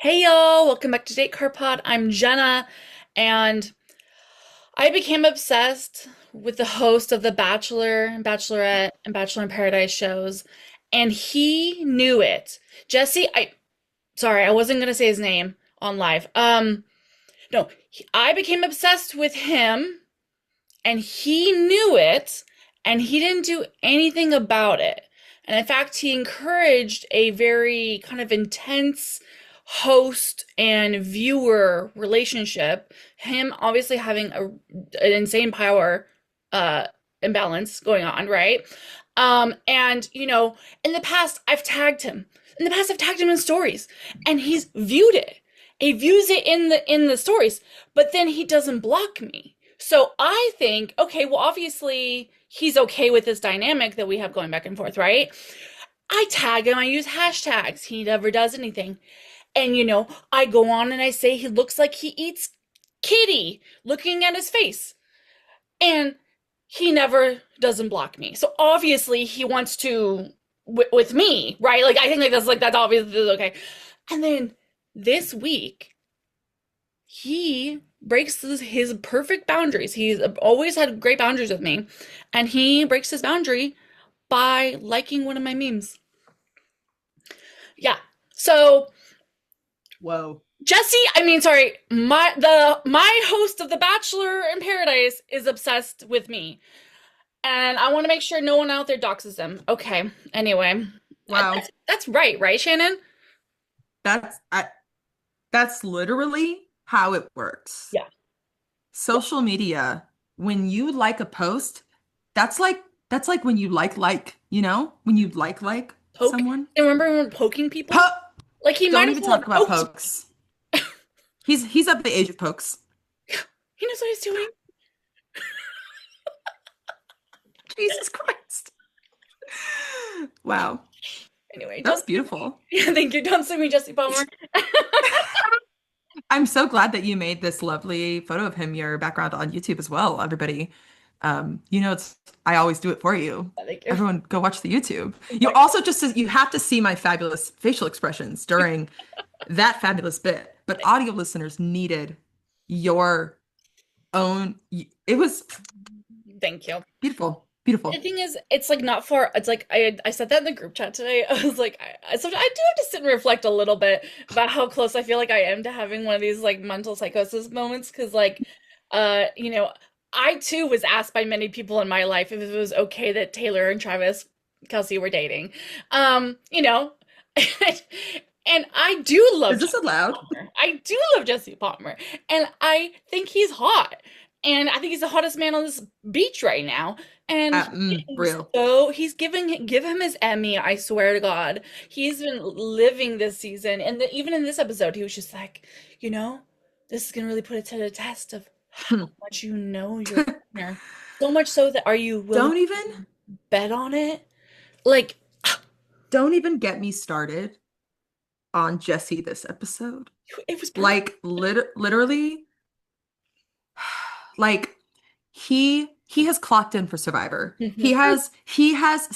Hey y'all, welcome back to Date Car Pod. I'm Jenna, and I became obsessed with the host of the Bachelor and Bachelorette and Bachelor in Paradise shows, and he knew it. Jesse, sorry, I wasn't gonna say his name on live. No, I became obsessed with him, and he knew it, and he didn't do anything about it. And in fact, he encouraged a very kind of intense host and viewer relationship. Him obviously having an insane power uh, imbalance going on, right? And in the past, I've tagged him. In the past, I've tagged him in stories, and he's viewed it. He views it in the stories, but then he doesn't block me. So I think, okay, well, obviously he's okay with this dynamic that we have going back and forth, right? I tag him, I use hashtags. He never does anything. And I go on and I say he looks like he eats kitty looking at his face. And he never doesn't block me. So obviously he wants to with me, right? Like I think that's obviously okay. And then this week he breaks his perfect boundaries. He's always had great boundaries with me, and he breaks his boundary by liking one of my memes. Yeah. So Whoa. Jesse, I mean, sorry, my host of The Bachelor in Paradise is obsessed with me, and I want to make sure no one out there doxes him. Okay. Anyway, Wow. that's right, Shannon? That's I, that's literally how it works. Yeah. Social media, when you like a post, that's like that's like when you when you like Poke. someone. And remember when poking Po people? Like he might Don't as even well talk have about poked. pokes. He's of the age of pokes. He knows what he's doing. Jesus Christ. Wow. Anyway, That don't was beautiful. yeah, thank you. Don't sue me, Jesse Palmer. I'm so glad that you made this lovely photo of him your background on YouTube as well, everybody. It's I always do it for you. Thank you. Everyone go watch the YouTube. You Exactly. also you have to see my fabulous facial expressions during that fabulous bit. But audio listeners needed your own. It was Thank you. beautiful, The beautiful. thing is, it's like not far. It's like I said that in the group chat today. I was like, so I do have to sit and reflect a little bit about how close I feel like I am to having one of these like mental psychosis moments. Because uh, you know, I too was asked by many people in my life if it was okay that Taylor and Travis Kelsey were dating. You know, and I do love Is this Jesse allowed? Palmer. I do love Jesse Palmer, and I think he's hot. And I think he's the hottest man on this beach right now. And Real. he's give him his Emmy, I swear to God. He's been living this season. And even in this episode, he was just like, you know, this is gonna really put it to the test of how much you know your partner. So much so that are you willing Don't even to bet on it? Like, don't even get me started on Jesse this episode. it was perfect. Like literally, like he has clocked in for Survivor. He has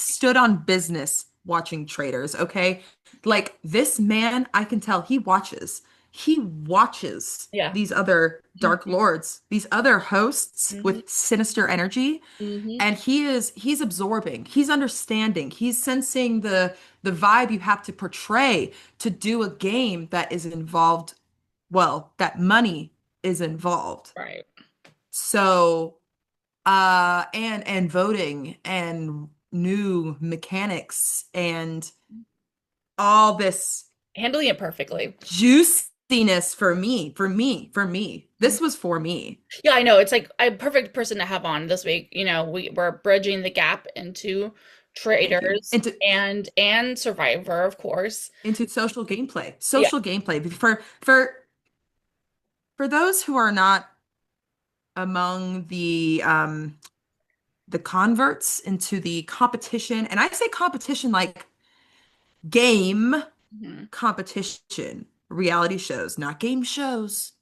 stood on business watching Traitors, okay? Like this man, I can tell he watches. He watches Yeah. these other Dark Lords, these other hosts Hmm. with sinister energy, Hmm. and he's absorbing, he's understanding, he's sensing the vibe you have to portray to do a game that is involved, well, that money is involved. Right. So and voting and new mechanics and all this Handling it perfectly. juiciness for me. This was for me. Yeah, I know. It's like a perfect person to have on this week. We're bridging the gap into Thank you. traders and Survivor, of course. Into social gameplay. Yeah. Social gameplay. For those who are not among the converts into the competition, and I say competition like game Mhm. competition, reality shows, not game shows.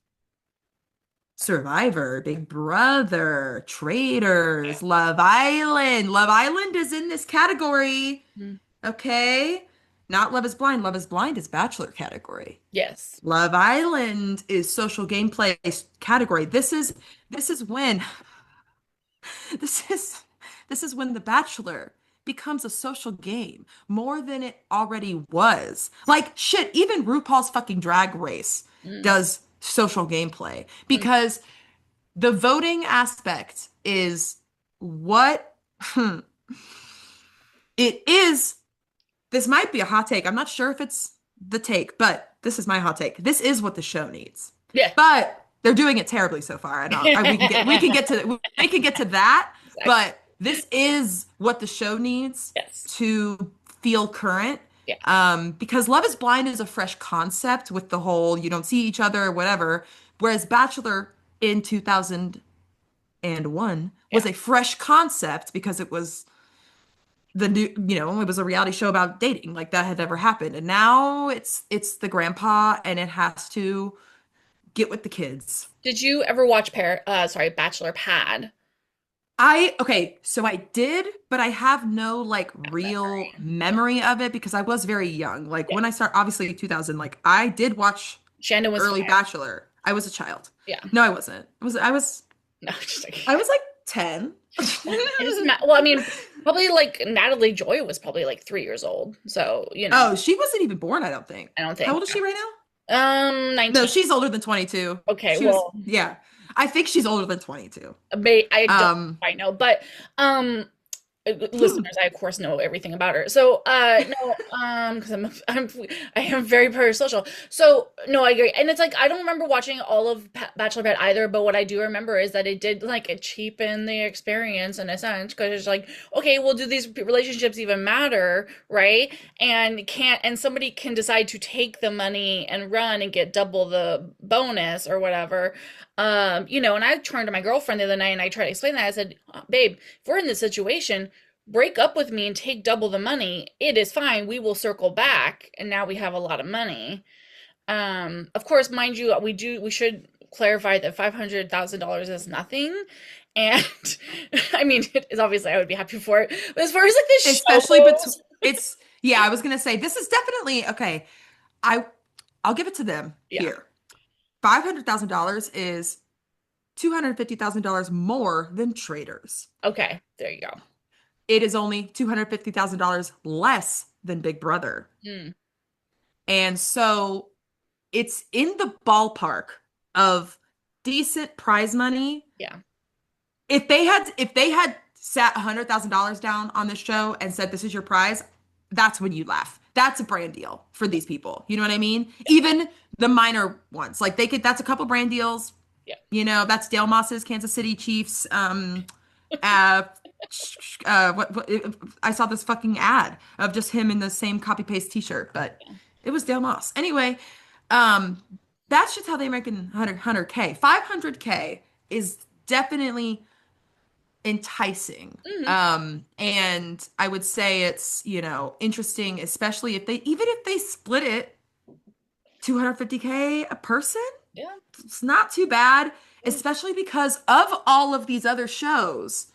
Survivor, Big Brother, Yeah. Traitors, Love Island. Love Island is in this category. Mhm. Okay. not Love is Blind. Love is Blind is Bachelor category. Yes. Love Island is social gameplay category. This is when this is this is when The Bachelor becomes a social game more than it already was. Like shit, even RuPaul's fucking Drag Race Mm. does social gameplay Mm. because the voting aspect is what it is. This might be a hot take. I'm not sure if it's the take, but this is my hot take. This is what the show needs. Yeah. But they're doing it terribly so far. We can get to that, Exactly. but this is what the show needs Yes. to feel current. Yeah. Because Love is Blind is a fresh concept with the whole you don't see each other, whatever. Whereas Bachelor in 2001 Yeah. was a fresh concept because it was the new, it was a reality show about dating, like that had never happened. And now it's the grandpa and it has to get with the kids. Did you ever watch Bachelor Pad? Okay, so I did, but I have no like real Memory. memory of it because I was very young. Like Yeah. when I start, obviously 2000, like I did watch Shannon was early 5. Bachelor. I was a child. Yeah. No, I wasn't. No, just like I was like 10. it doesn't matter. Well, I mean, probably like Natalie Joy was probably like 3 years old. So, Oh, she wasn't even born, I don't think. I don't How think. old is she right now? No, 19. she's older than 22. Okay, She was, well, yeah. I think she's older than 22. I don't Um, I know, but um listeners, I of course know everything about her. So no, because I am very parasocial. So no, I agree. And it's like I don't remember watching all of Bachelorette either, but what I do remember is that it did like it cheapen the experience in a sense because it's like, okay, well, do these relationships even matter, right? And somebody can decide to take the money and run and get double the bonus or whatever. And I turned to my girlfriend the other night and I tried to explain that. I said, babe, if we're in this situation, break up with me and take double the money. It is fine. We will circle back. And now we have a lot of money. Of course, mind you, we should clarify that $500,000 is nothing. And I mean, it is obviously I would be happy for it. But as far as like this show especially but goes, it's yeah, I was gonna say this is definitely okay. I I'll give it to them yeah. here. $500,000 is $250,000 more than Traders. Okay, there you go. It is only $250,000 less than Big Brother. Mm, And so it's in the ballpark of decent prize money. yeah. If they had sat $100,000 down on this show and said this is your prize, that's when you laugh. That's a brand deal for these people. You know what I mean? Even the minor ones. Like they could that's a couple brand deals. Yeah. That's Dale Moss's Kansas City Chiefs uh what I saw this fucking ad of just him in the same copy paste t-shirt, but Yeah. it was Dale Moss. Anyway, um that's just how they make 100K. 500K is definitely enticing. Hmm. And I would say it's, interesting, especially even if they split it 250K a person, Yeah. it's not too bad, especially because of all of these other shows.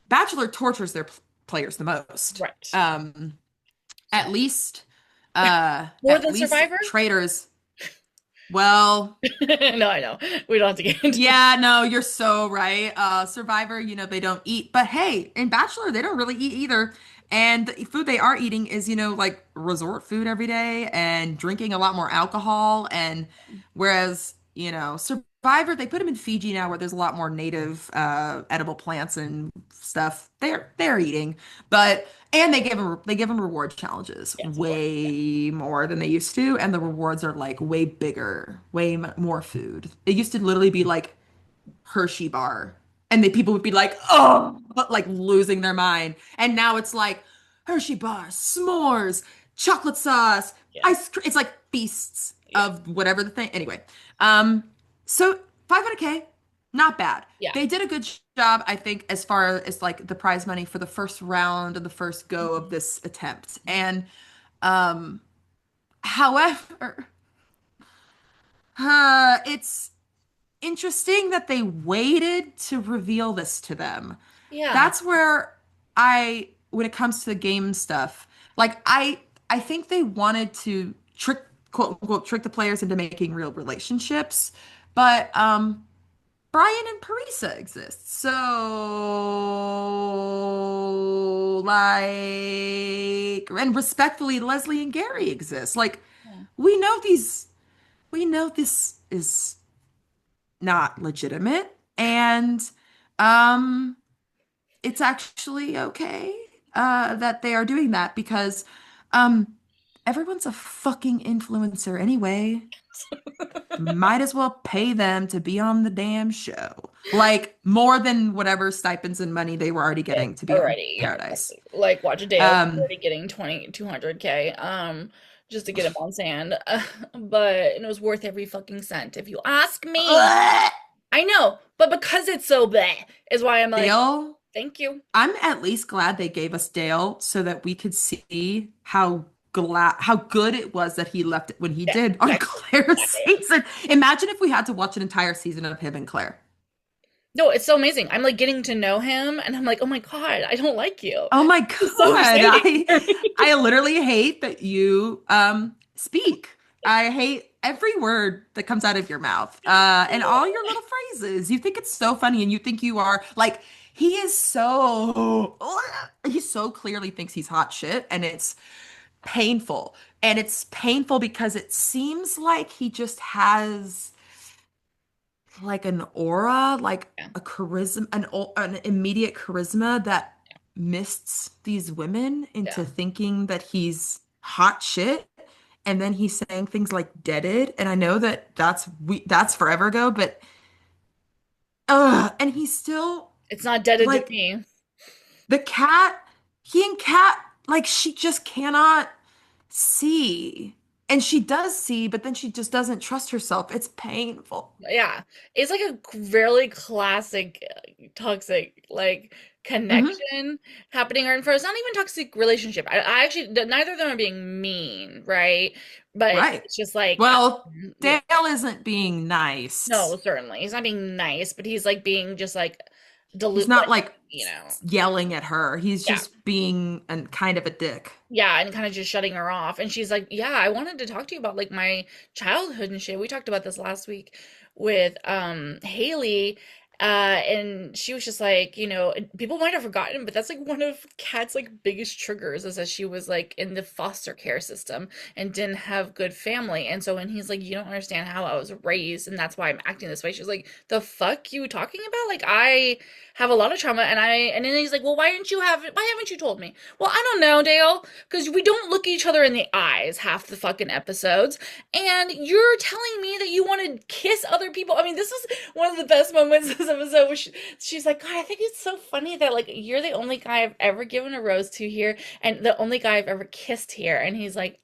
Bachelor tortures their players the most. Right. At least, More than Survivor? Traders. Well, No, I know. We don't have to get into yeah, no, you're so right. Survivor, they don't eat. But hey, in Bachelor, they don't really eat either. And the food they are eating is, like resort food every day and drinking a lot more alcohol. And whereas, Survivor, they put them in Fiji now where there's a lot more native edible plants and stuff. They're eating. But and they give them reward challenges yes, of course. way more than they used to, and the rewards are like way bigger, way more food. It used to literally be like Hershey bar, and the people would be like, oh, like losing their mind. And now it's like Hershey bar, s'mores, chocolate sauce, Yeah. ice cream. It's like feasts Yeah. of whatever the thing. Anyway, so 500K, not bad. Yeah. They did a good job, I think, as far as like the prize money for the first round and the first go of this attempt. And however, it's interesting that they waited to reveal this to them. Yeah. That's where when it comes to the game stuff, like I think they wanted to trick, quote unquote, trick the players into making real relationships, but Brian and Parisa exist. So, like, and respectfully, Leslie and Gary exist. Like, Yeah. we know these, we know this is not legitimate, and um, it's actually okay that they are doing that because um, everyone's a fucking influencer anyway. Might as well pay them to be on the damn show. Like more than whatever stipends and money they were already getting to be on Already, yeah, Paradise. exactly. Like watch a Dale Um, already getting 200K just to get him on sand. But and it was worth every fucking cent if you ask me. ugh! I know, but because it's so bleh is why I'm like, Dale, thank you. I'm at least glad they gave us Dale so that we could see how good it was that he left it when he Yeah, did on exactly. Claire's Exactly. season. Imagine if we had to watch an entire season of him and Claire. No, it's so amazing. I'm like getting to know him and I'm like, oh my God, I don't like you. Oh my It's so God. exciting. I literally hate that you speak. I hate every word that comes out of your mouth. And all your little phrases. You think it's so funny and you think you are like he is so he so clearly thinks he's hot shit and it's painful. And it's painful because it seems like he just has like an aura, like Yeah, a charisma, an immediate charisma that mists these women yeah. into thinking that he's hot shit. And then he's saying things like deaded. And I know that that's forever ago, but and he's still It's not deaded to like me. the cat, he and Cat, like she just cannot see. And she does see, but then she just doesn't trust herself. It's painful. Yeah, it's like a really classic toxic like Hmm. connection happening right in front. It's not even toxic relationship. I actually neither of them are being mean, right? But Right. it's just like Well, yeah, Dale isn't being no, nice. certainly he's not being nice, but he's like being just like He's dilute, not like like you know, yelling at her. He's yeah. just being an kind of a dick. Yeah, and kind of just shutting her off. And she's like, "Yeah, I wanted to talk to you about like my childhood and shit. We talked about this last week with Haley and she was just like, people might have forgotten, but that's like one of Kat's like biggest triggers is that she was like in the foster care system and didn't have good family. And so when he's like, "You don't understand how I was raised and that's why I'm acting this way." She's like, "The fuck you talking about? Like I have a lot of trauma and then he's like, "Well, why haven't you told me?" Well, I don't know, Dale, because we don't look each other in the eyes half the fucking episodes. And you're telling me that you want to kiss other people. I mean, this is one of the best moments of this episode where she's like, "God, I think it's so funny that like you're the only guy I've ever given a rose to here and the only guy I've ever kissed here." And he's like,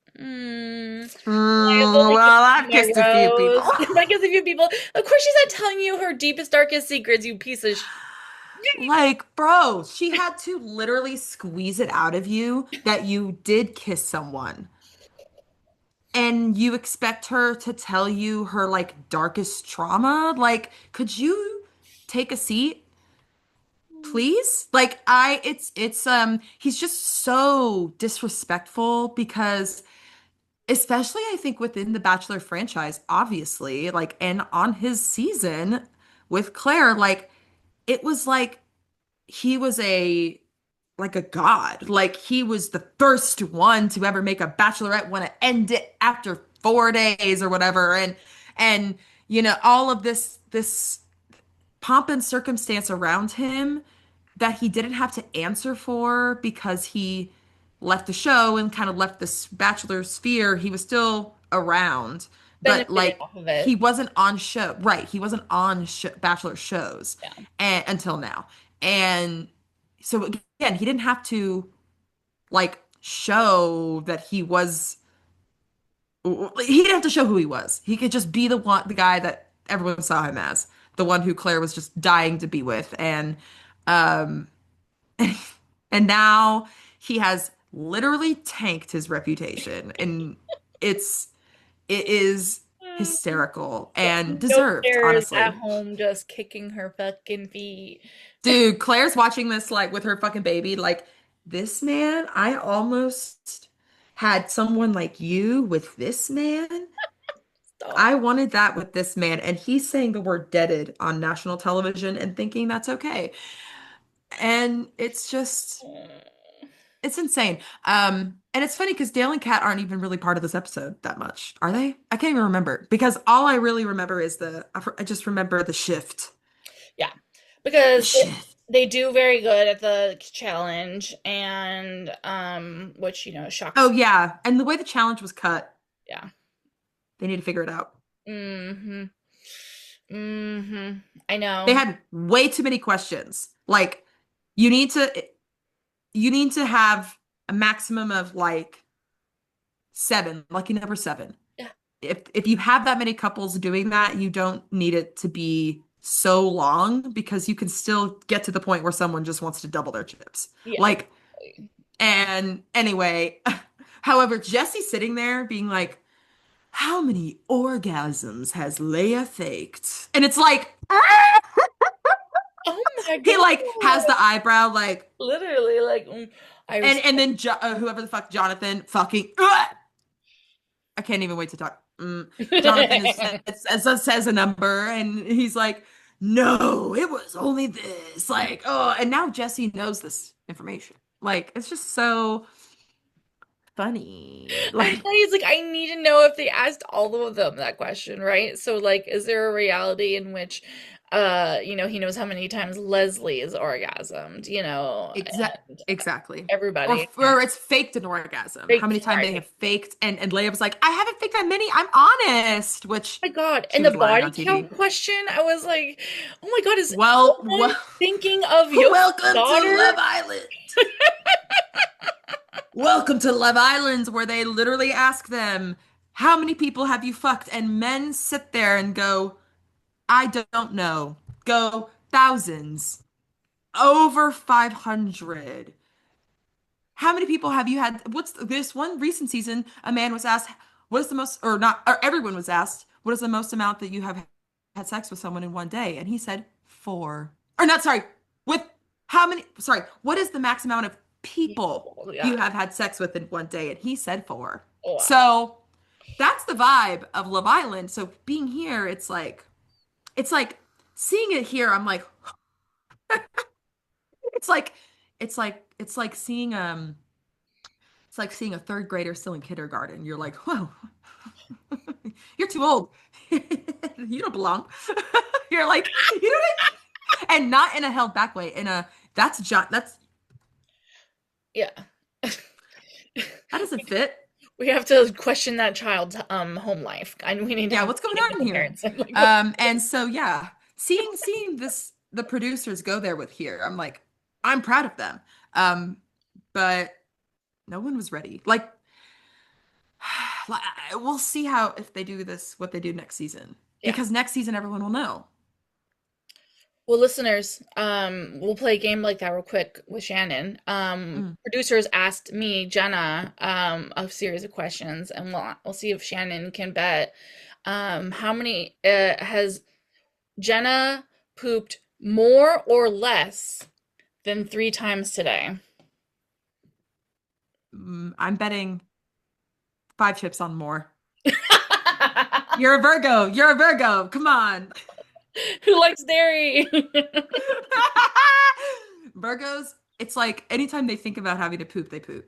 I've only Well, given I've you my kissed a few people. rose. I guess a few people. Of course, she's not telling you her deepest, darkest secrets, you piece of Like, bro, she had to literally squeeze it out of you that you did kiss someone. And you expect her to tell you her like darkest trauma? Like, could you take a seat? Please? Like it's he's just so disrespectful because especially I think within the Bachelor franchise, obviously, like and on his season with Claire, like it was like he was a god. Like he was the first one to ever make a bachelorette want to end it after 4 days or whatever. And all of this pomp and circumstance around him that he didn't have to answer for because he left the show and kind of left this bachelor sphere. He was still around, but benefiting like off of he it. wasn't on show. Right, he wasn't on bachelor shows Yeah. and until now. And so again, he didn't have to like show that he didn't have to show who he was. He could just be the guy that everyone saw him as, the one who Claire was just dying to be with. Um and now he has literally tanked his reputation and it's it is hysterical So and no deserved, Claire is at honestly. home just kicking her fucking feet. Dude, Claire's watching this like with her fucking baby like this man, I almost had someone like you with this man. Stop. I wanted that with this man, and he's saying the word deaded on national television and thinking that's okay. And it's just, it's insane. And it's funny because Dale and Kat aren't even really part of this episode that much, are they? I can't even remember because all I really remember is I just remember the shift. Yeah, The because shift. they do very good at the challenge, and which Oh shocks. yeah, and the way the challenge was cut, Yeah. they need to figure it out. Mm-hmm. Mm-hmm. I They know. had way too many questions. Like you need to you need to have a maximum of like seven, lucky number seven. Yeah. If you have that many couples doing that, you don't need it to be so long because you can still get to the point where someone just wants to double their chips. Yeah. Like, and anyway, however, Jesse's sitting there being like, how many orgasms has Leia faked? And it's like, Oh my he like has God. the eyebrow like, Literally, like, I and respect. then whoever the fuck Jonathan fucking I can't even wait to talk. Jonathan says a number, and he's like, "No, it was only this." Like, oh, and now Jesse knows this information. Like, it's just so funny. I'm Like, sorry, it's like I need to know if they asked all of them that question, right? So like, is there a reality in which he knows how many times Leslie is orgasmed, exact, and exactly. Or everybody. or it's faked an orgasm. How Fake, many times sorry, they have fake. faked, and Leia was like, "I haven't faked that many. I'm honest," which Oh my God. she And the was lying body on TV. count question, I was like, oh my God, is Well, someone thinking of your welcome to daughter? Love Island. Welcome to Love Island, where they literally ask them, how many people have you fucked? And men sit there and go, I don't know. Go thousands, over 500. How many people have you had? What's this one recent season? A man was asked, what is the most, or not, or everyone was asked, what is the most amount that you have had sex with someone in one day? And he said, four. Or not, sorry, with how many, sorry, what is the max amount of people People. you Yeah. have had sex with in one day? And he said four. Wow. So that's the vibe of Love Island. So being here, it's like seeing it here, I'm like, it's like, it's like seeing, it's like seeing a third grader still in kindergarten. You're like, whoa, you're too old. You don't belong. You're like, you know what I mean? And not in a held back way. In a that's John. Yeah. That doesn't fit. We have to question that child's home life. And we need to Yeah, have a what's going meeting with on the here? parents. I'm like, what? And so yeah, seeing this the producers go there with here, I'm like, I'm proud of them. Um, but no one was ready. Like, we'll see how if they do this, what they do next season. Yeah. Because next season everyone will know. Well, listeners, we'll play a game like that real quick with Shannon. Mm. Producers asked me, Jenna, a series of questions, and we'll see if Shannon can bet. How many has Jenna pooped more or less than 3 times today? I'm betting 5 chips on more. You're a Virgo. You're a Virgo. Come on. Who likes dairy? Virgos, it's like anytime they think about having to poop, they poop.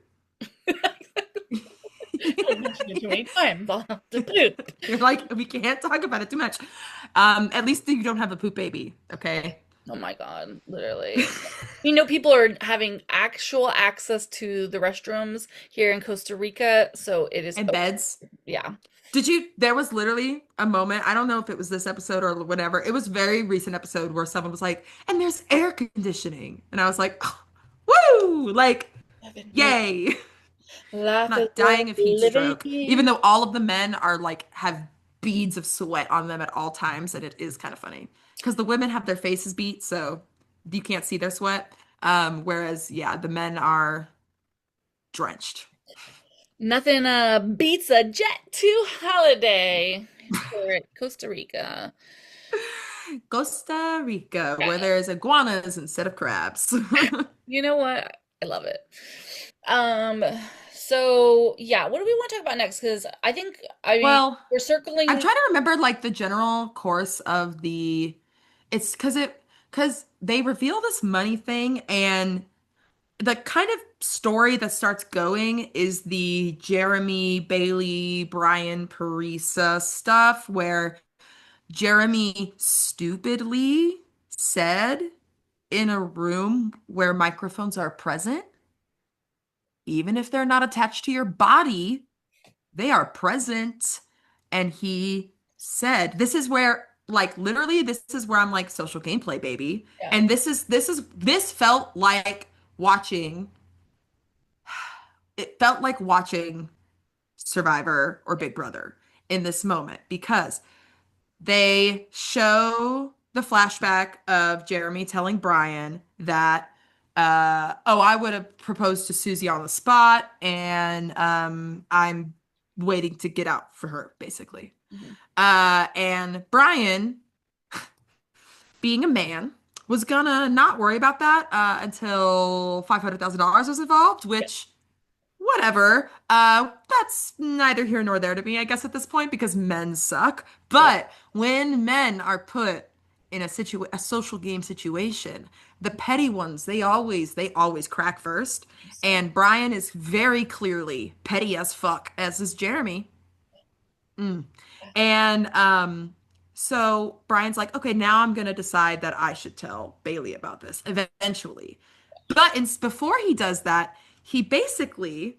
I mentioned it too many times. I'll have to poop. You're like, we can't talk about it too much. At least you don't have a poop baby, okay? Oh my God, literally. People are having actual access to the restrooms here in Costa Rica, so it is And open. beds. Yeah. There was literally a moment, I don't know if it was this episode or whatever. It was a very recent episode where someone was like, and there's air conditioning. And I was like, oh, woo! Like, Living, yay. life is Not worth dying of heat stroke, even living. though all of the men are like have beads of sweat on them at all times, and it is kind of funny because the women have their faces beat, so you can't see their sweat. Whereas, yeah, the men are drenched. Nothing beats a jet to holiday here at Costa Rica. Costa Rica, where Yeah. there's iguanas instead of crabs. You know what? I love it. Um, So yeah, what do we want to talk about next? Because I mean, Well, we're I'm circling. trying to remember like the general course of the it's because they reveal this money thing and the kind of story that starts going is the Jeremy, Bailey, Brian, Parisa stuff where Jeremy stupidly said in a room where microphones are present, even if they're not attached to your body, they are present. And he said, this is where, like, literally, this is where I'm like, social gameplay, baby. Yeah. And this felt like watching, it felt like watching Survivor or Big Brother in this moment because they show the flashback of Jeremy telling Brian that, oh, I would have proposed to Susie on the spot, and I'm waiting to get out for her, basically. Mhm. And Brian, being a man, was gonna not worry about that until $500,000 was involved, Yeah. which whatever. That's neither here nor there to me, I guess, at this point, because men suck. Yeah. But when men are put in a social game situation, the petty ones, they always crack first. So And Brian is very clearly petty as fuck, as is Jeremy. Mm. And so Brian's like, okay, now I'm gonna decide that I should tell Bailey about this eventually. But before he does that, he basically,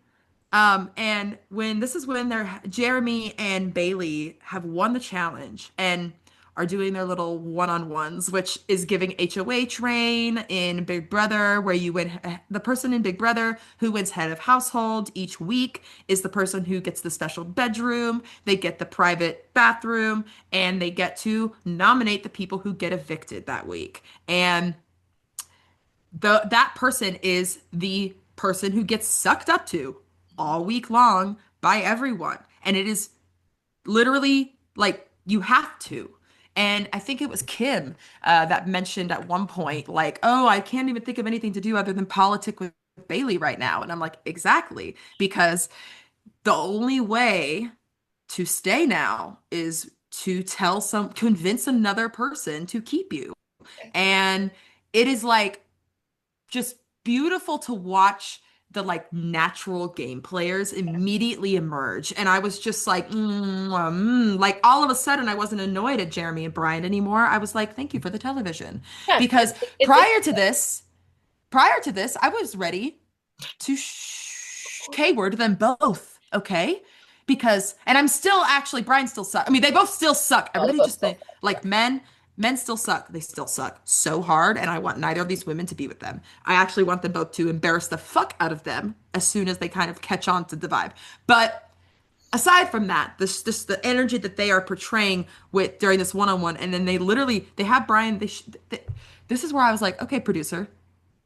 and when this is when they're Jeremy and Bailey have won the challenge and are doing their little one-on-ones, which is giving HOH reign in Big Brother, where you win the person in Big Brother who wins head of household each week is the person who gets the special bedroom, they get the private bathroom, and they get to nominate the people who get evicted that week. And that person is the person who gets sucked up to all week long by everyone. And it is literally like you have to. And I think it was Kim that mentioned at one point, like, oh, I can't even think of anything to do other than politic with Bailey right now. And I'm like, exactly. Because the only way to stay now is to convince another person to keep you. And it is like, just beautiful to watch the like natural game players immediately emerge. And I was just like, like all of a sudden I wasn't annoyed at Jeremy and Brian anymore. I was like, thank you for the television. yeah, Because it's a prior to this, I was ready to K-word them both, okay? Because, and I'm still actually, Brian still sucks. I mean, they both still suck. Everybody just think, like, men still suck. They still suck so hard, and I want neither of these women to be with them. I actually want them both to embarrass the fuck out of them as soon as they kind of catch on to the vibe. But aside from that, this just the energy that they are portraying with during this one-on-one, and then they have Brian. This is where I was like, okay, producer,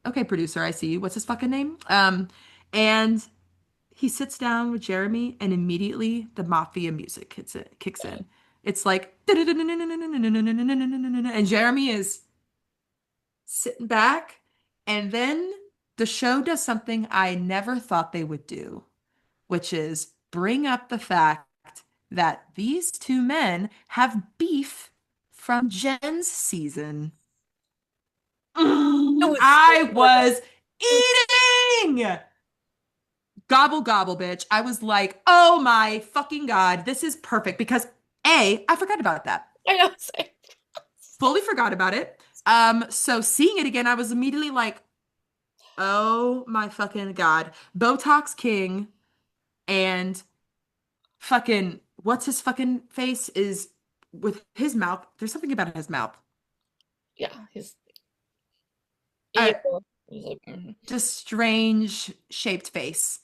I see you. What's his fucking name? And he sits down with Jeremy, and immediately the mafia music kicks in. It's like, and Jeremy is sitting back, and then the show does something I never thought they would do, which is bring up the fact that these two men have beef from Jen's season. it was so I perfect. was eating. Gobble, gobble, bitch. I was like, oh my fucking God, this is perfect because I forgot about that. I know. Same. Fully forgot about it. So seeing it again, I was immediately like, oh my fucking God. Botox King and fucking, what's his fucking face is with his mouth. There's something about his mouth. Yeah, he's Uh, evil. He's like, mhm. just strange shaped face.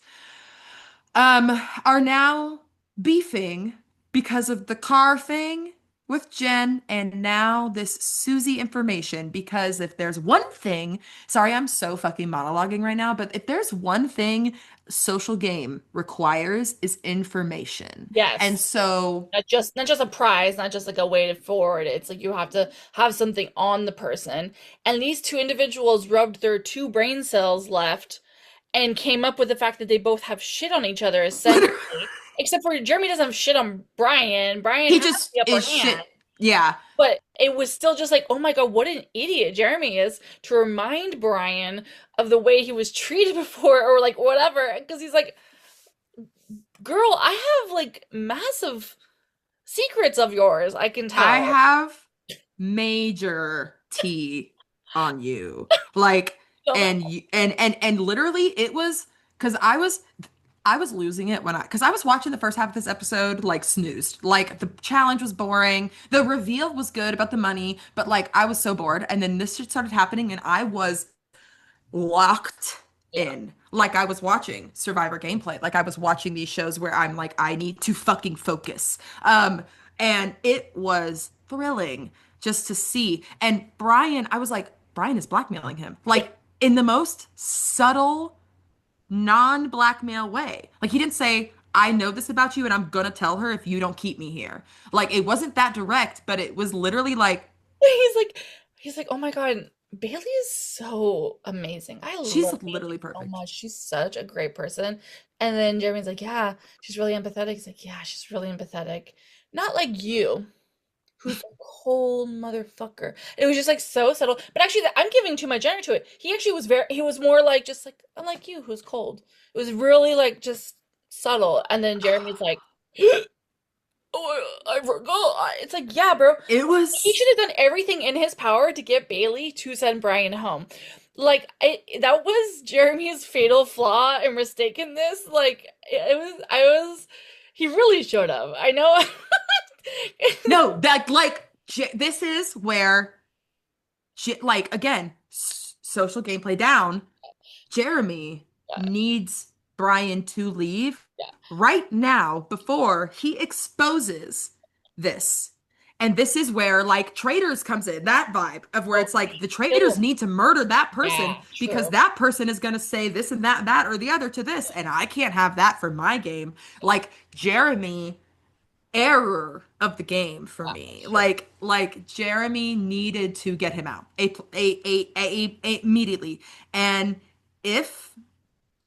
Are now beefing because of the car thing with Jen and now this Susie information. Because if there's one thing, sorry, I'm so fucking monologuing right now, but if there's one thing social game requires is information. And Yes. so Not just a prize, not just like a way to forward. It's like you have to have something on the person. And these two individuals rubbed their two brain cells left and came up with the fact that they both have shit on each other Literally. essentially. Except for Jeremy doesn't have shit on Brian. Brian He has just the upper is hand. shit. Yeah. But it was still just like, oh my God, what an idiot Jeremy is to remind Brian of the way he was treated before or like whatever. Because he's like, girl, I have like massive secrets of yours, I can I tell. have major tea on you. Like, Don't and you, and literally it was because I was losing it when because I was watching the first half of this episode like snoozed. Like the challenge was boring. The reveal was good about the money, but like I was so bored. And then this shit started happening and I was locked yeah. in. Like I was watching Survivor gameplay. Like I was watching these shows where I'm like, I need to fucking focus. And it was thrilling just to see. And Brian, I was like, Brian is blackmailing him. Yeah. Like in the most subtle, non-blackmail way. Like he didn't say, I know this about you and I'm gonna tell her if you don't keep me here. Like it wasn't that direct, but it was literally like, He's like, he's like, oh my God, Bailey is so amazing. I she's love literally Bailey so perfect. much. She's such a great person. And then Jeremy's like, yeah, she's really empathetic. He's like, yeah, she's really empathetic. Not like you, who's a cold motherfucker. It was just like so subtle. But actually, I'm giving too much energy to it. He actually was very, he was more like just like, unlike you, who's cold. It was really like just subtle. And then Jeremy's like, oh, I forgot. It's like, yeah, bro. It He was should have done everything in his power to get Bailey to send Brian home. Like, that was Jeremy's fatal flaw and mistakenness. Like, he really should have. I know. no, that like this is where like again, social gameplay down. Jeremy Yeah, needs Brian to leave yeah. right now before he exposes this. And this is where like traitors comes in, that vibe of where Oh, it's like the traitors true. need to murder that person Yeah, because true. that person is going to say this and that or the other to this and I can't have that for my game. Like Jeremy error of the game for Yeah, me. true. Like Jeremy needed to get him out immediately. And if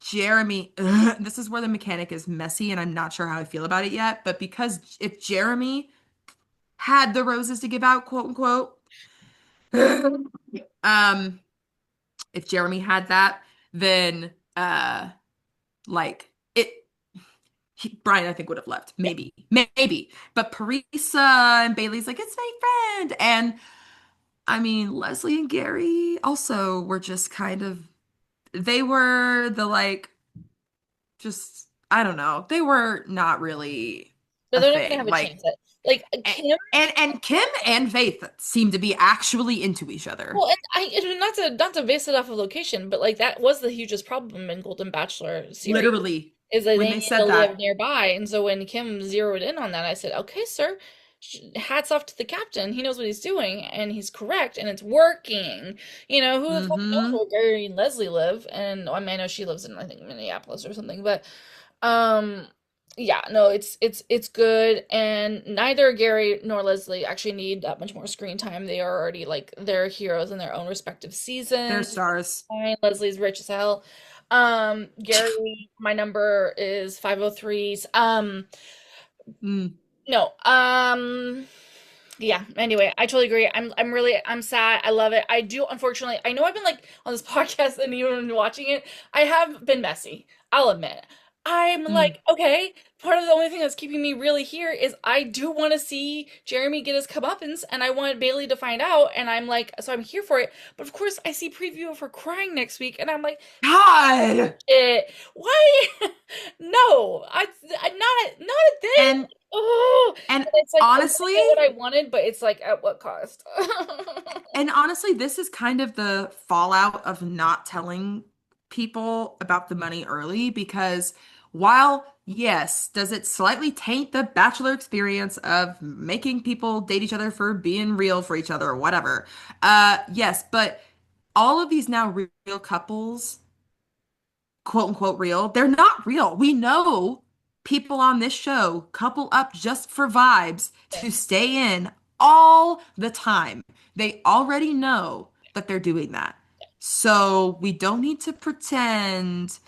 Jeremy, this is where the mechanic is messy and I'm not sure how I feel about it yet, but because if Jeremy had the roses to give out, quote unquote, um, if Jeremy had that, then like it Brian, I think, would have left. Yeah. Maybe. Maybe. But Parisa and Bailey's like, it's my friend. And I mean, Leslie and Gary also were just kind of, they were the like, just, I don't know. They were not really No, a they're not gonna thing. have a chance at like Kim. And Kim and Faith seem to be actually into each other. Well, and not to base it off of location, but like that was the hugest problem in Golden Bachelor series. Literally, Is that when they they need to said live that. nearby. And so when Kim zeroed in on that, I said, okay, sir, hats off to the captain. He knows what he's doing and he's correct and it's working. Who the fuck knows Mm-hmm. where Gary and Leslie live? And I mean, I know she lives in, I think, Minneapolis or something, but um, yeah, no, it's good. And neither Gary nor Leslie actually need that much more screen time. They are already like they're heroes in their own respective They're seasons. stars. Fine. Leslie's rich as hell. Gary, my number is 503's. Mm. No. Yeah, anyway, I totally agree. I'm sad. I love it. I do unfortunately. I know I've been like on this podcast and even watching it. I have been messy. I'll admit. I'm Mm. like, okay, part of the only thing that's keeping me really here is I do want to see Jeremy get his comeuppance and I want Bailey to find out and I'm like, so I'm here for it. But of course, I see preview of her crying next week and I'm like, God. why? No, not at this. And Oh, and and it's like I want to honestly, get what I wanted, but it's like at what cost? And honestly, this is kind of the fallout of not telling people about the money early because while, yes, does it slightly taint the bachelor experience of making people date each other for being real for each other or whatever? Yes, but all of these now real couples quote unquote real. They're not real. We know people on this show couple up just for vibes to stay in all the time. They already know that they're doing that. So we don't need to pretend.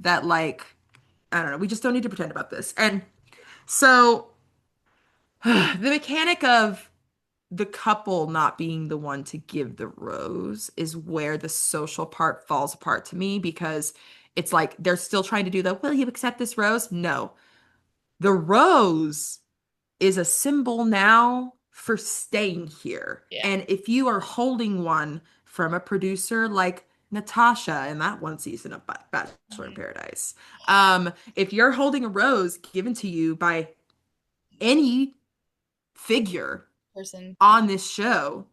that like I don't know, we just don't need to pretend about this. And so the mechanic of the couple not being the one to give the rose is where the social part falls apart to me because it's like they're still trying to do the, will you accept this rose? No. The rose is a symbol now for staying here. Yeah. And if you are holding one from a producer like Natasha in that one season of Bachelor in Mhm. Paradise, if you're holding a rose given to you by any figure Person. on this show,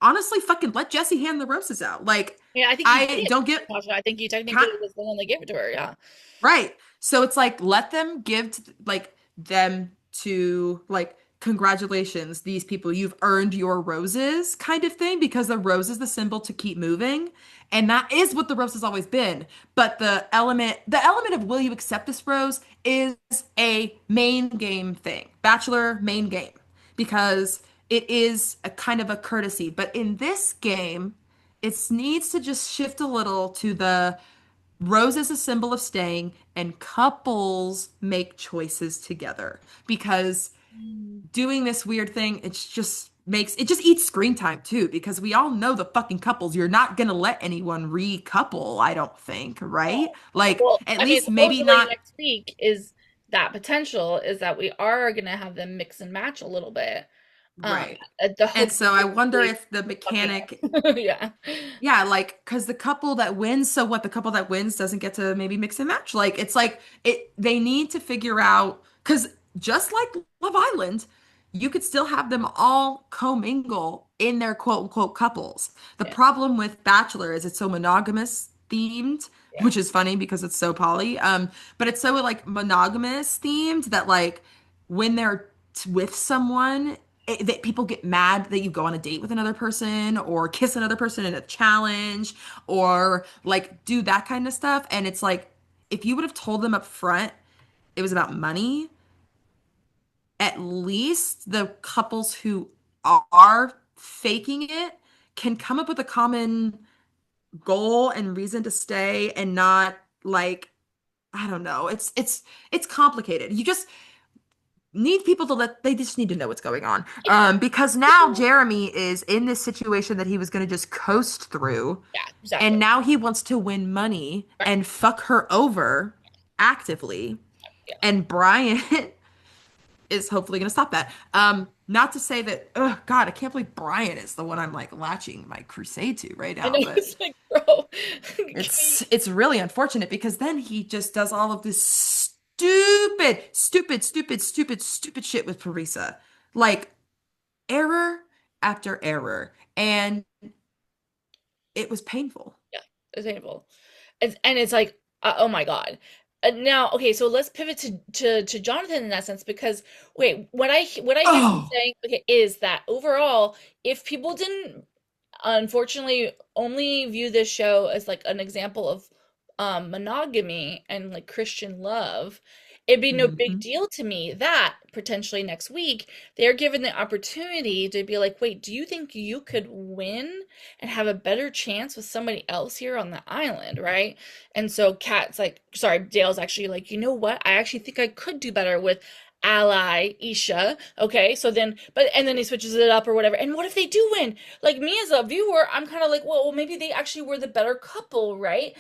honestly, fucking let Jesse hand the roses out. Like, Yeah, I think he I did. don't get Natasha. I think he technically can't was the one that gave it to her. Yeah. right. So it's like let them give to, like them to like congratulations, these people, you've earned your roses kind of thing because the rose is the symbol to keep moving. And that is what the rose has always been. But the element of will you accept this rose is a main game thing. Bachelor main game. Because it is a kind of a courtesy. But in this game, it needs to just shift a little to the rose is a symbol of staying, and couples make choices together because Mm. doing this weird thing, it just eats screen time too, because we all know the fucking couples. You're not gonna let anyone recouple, I don't think, right? Like, Well, at I mean, least maybe supposedly not next week is that potential is that we are gonna have them mix and match a little bit. Um, right. the And hope so I wonder is if the fucking mechanic. up. Yeah. Yeah, like, because the couple that wins, so what? The couple that wins doesn't get to maybe mix and match. Like, it's like they need to figure out, because just like Love Island, you could still have them all commingle in their quote unquote couples. The Yeah. problem with Bachelor is it's so monogamous themed, Yeah. which is funny because it's so poly. But it's so like monogamous themed that like when they're with someone, that people get mad that you go on a date with another person or kiss another person in a challenge or like do that kind of stuff. And it's like, if you would have told them up front it was about money, at least the couples who are faking it can come up with a common goal and reason to stay and not like, I don't know. It's complicated. You just need people to they just need to know what's going on. Because now People. Jeremy is in this situation that he was going to just coast through, Yeah, and exactly. now he wants to win money Right. and fuck her over actively. Yeah. And Brian is hopefully going to stop that. Not to say that, oh God, I can't believe Brian is the one I'm like latching my crusade to right I now, know but it's like, bro, can we? it's really unfortunate because then he just does all of this stupid shit with Parisa. Like error after error. And it was painful. Yeah, it's painful. And it's like, oh my God. Now, okay, so let's pivot to Jonathan in that sense because wait, what I hear you Oh. saying, okay, is that overall, if people didn't unfortunately only view this show as like an example of monogamy and like Christian love, it'd be no big Hmm. deal to me that potentially next week they're given the opportunity to be like, wait, do you think you could win and have a better chance with somebody else here on the island, right? And so Kat's like, sorry, Dale's actually like, you know what? I actually think I could do better with ally Isha. Okay, so then, but and then he switches it up or whatever. And what if they do win? Like me as a viewer, I'm kind of like, well, maybe they actually were the better couple, right?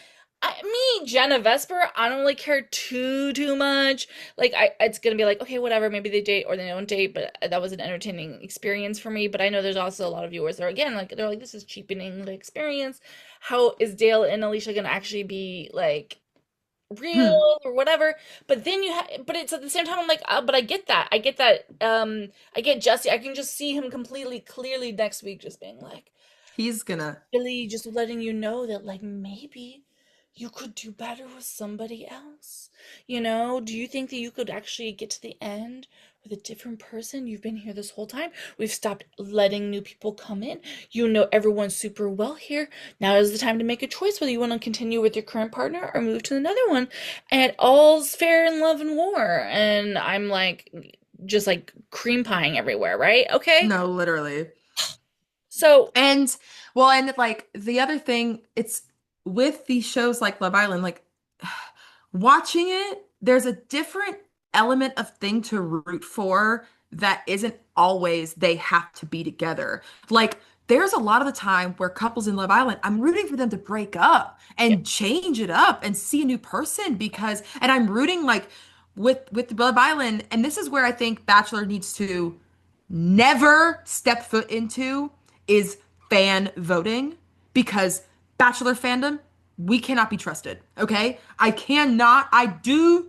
Jenna Vesper, I don't really care too much. Like, it's gonna be like, okay, whatever, maybe they date or they don't date, but that was an entertaining experience for me. But I know there's also a lot of viewers that are again like, they're like, this is cheapening the experience. How is Dale and Alicia gonna actually be like Hmm. real or whatever? But then but it's at the same time, I'm like, but I get Jesse. I can just see him completely clearly next week, just being like, He's gonna. really just letting you know that like maybe you could do better with somebody else. You know, do you think that you could actually get to the end with a different person? You've been here this whole time. We've stopped letting new people come in. You know everyone super well here. Now is the time to make a choice whether you want to continue with your current partner or move to another one. And all's fair in love and war. And I'm like just like cream pieing everywhere, right? Okay. No, literally. So And well, and like the other thing, it's with these shows like Love Island, like watching it, there's a different element of thing to root for that isn't always they have to be together. Like, there's a lot of the time where couples in Love Island, I'm rooting for them to break up Yeah. and change it up and see a new person because, and I'm rooting like with Love Island, and this is where I think Bachelor needs to never step foot into is fan voting because Bachelor fandom, we cannot be trusted. Okay. I do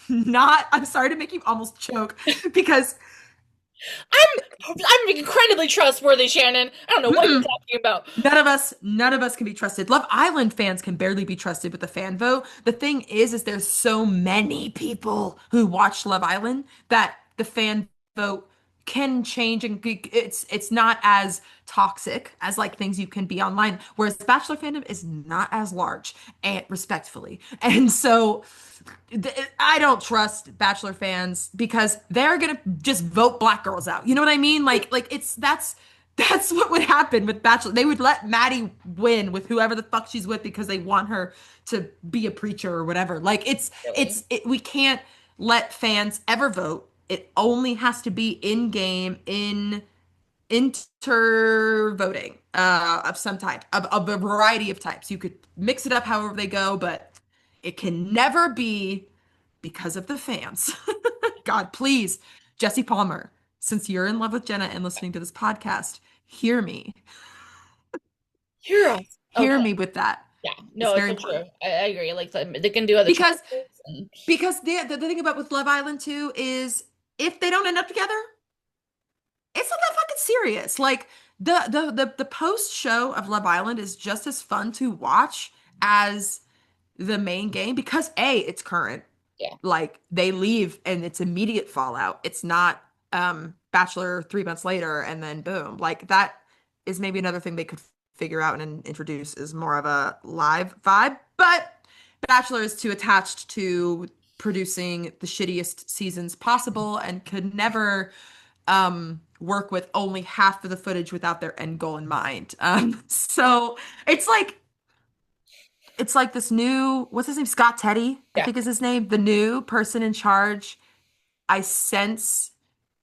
not, I'm sorry to make you almost choke because I'm incredibly trustworthy, Shannon. I don't know what you're mm-mm, talking about. none of us can be trusted. Love Island fans can barely be trusted with the fan vote. The thing is there's so many people who watch Love Island that the fan vote can change and it's not as toxic as like things you can be online. Whereas Bachelor fandom is not as large and respectfully. And so I don't trust Bachelor fans because they're gonna just vote black girls out. You know what I mean? Like it's that's what would happen with Bachelor. They would let Maddie win with whoever the fuck she's with because they want her to be a preacher or whatever. Like Really? we can't let fans ever vote. It only has to be in game, in inter voting of some type, of a variety of types. You could mix it up however they go, but it can never be because of the fans. God, please, Jesse Palmer, since you're in love with Jenna and listening to this podcast, hear me. Heroes. Hear Okay. me with that. Yeah. It's No, it's very so true. important. I agree. Like they can do other Because challenges and the thing about with Love Island too is if they don't end up together, it's not that fucking serious. Like the post show of Love Island is just as fun to watch as the main game because A, it's current. yeah. Like they leave and it's immediate fallout. It's not Bachelor 3 months later and then boom. Like that is maybe another thing they could figure out and introduce is more of a live vibe. But Bachelor is too attached to producing the shittiest seasons possible and could never work with only half of the footage without their end goal in mind. So it's like this new, what's his name? Scott Teddy, I Yeah. think is his name, the new person in charge. I sense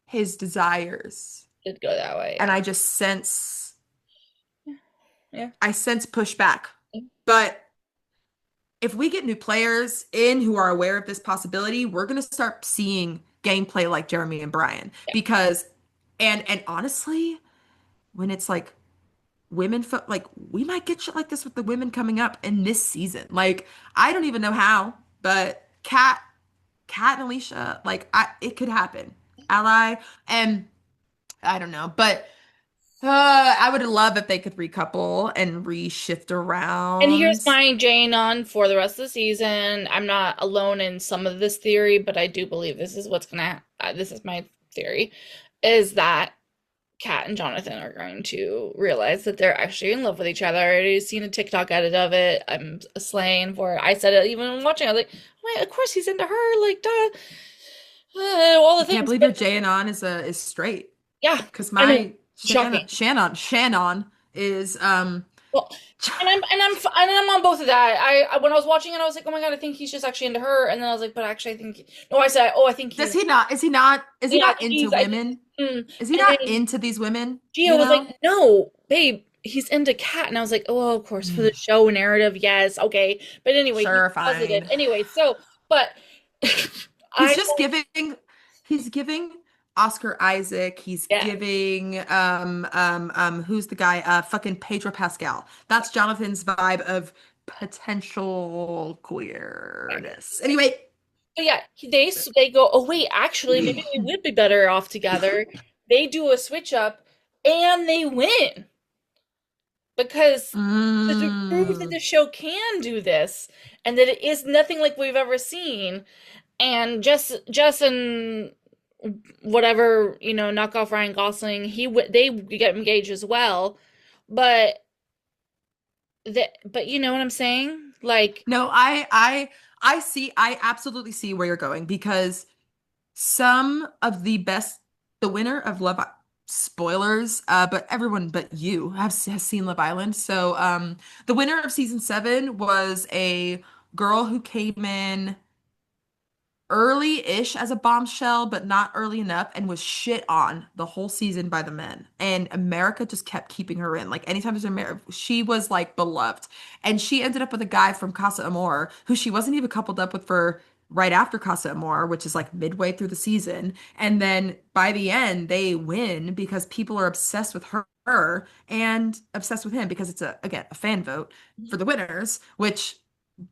his desires Did go that way, and yeah. Yeah. I sense pushback. But if we get new players in who are aware of this possibility, we're going to start seeing gameplay like Jeremy and Brian Yeah. because and honestly, when it's like like we might get shit like this with the women coming up in this season. Like I don't even know how, but Kat and Alicia, like it could happen. Ally and I don't know, but I would love if they could recouple and reshift And here's around. my Jane on for the rest of the season. I'm not alone in some of this theory, but I do believe this is what's gonna. This is my theory, is that Kat and Jonathan are going to realize that they're actually in love with each other. I already seen a TikTok edit of it. I'm slaying for it. I said it even when watching. I was like, "Wait, of course he's into her." Like, duh, all the I can't things. believe But your J and on is straight yeah, because I know, my shocking. Shannon is Well, and I'm on both of that. I when I was watching it, I was like, oh my God, I think he's just actually into her. And then I was like, but actually, I think no. I said, oh, I think does he's he not is he yeah, I not think into he's I think. women? Is he And not then into these women, Gio you was know? like, no, babe, he's into Cat. And I was like, oh, well, of course, for the Mm, show narrative, yes, okay. But anyway, he's sure, positive. fine. Anyway, so but He's I just giving he's giving Oscar Isaac, he's yeah, giving who's the guy? Fucking Pedro Pascal. That's Jonathan's vibe of potential queerness. Anyway, but yeah, they go, oh wait, actually, maybe we would be better off together. They do a switch up, and they win. Because to prove that mm, the show can do this and that it is nothing like we've ever seen, and Jess and whatever, knock off Ryan Gosling, they get engaged as well, but but you know what I'm saying, like no, I absolutely see where you're going because some of the best, the winner of spoilers, but everyone but you has seen Love Island. So, the winner of season 7 was a girl who came in early-ish as a bombshell, but not early enough, and was shit on the whole season by the men. And America just kept keeping her in. Like anytime there's America, she was like beloved. And she ended up with a guy from Casa Amor, who she wasn't even coupled up with for right after Casa Amor, which is like midway through the season. And then by the end, they win because people are obsessed with her and obsessed with him because it's a again a fan vote for the winners, which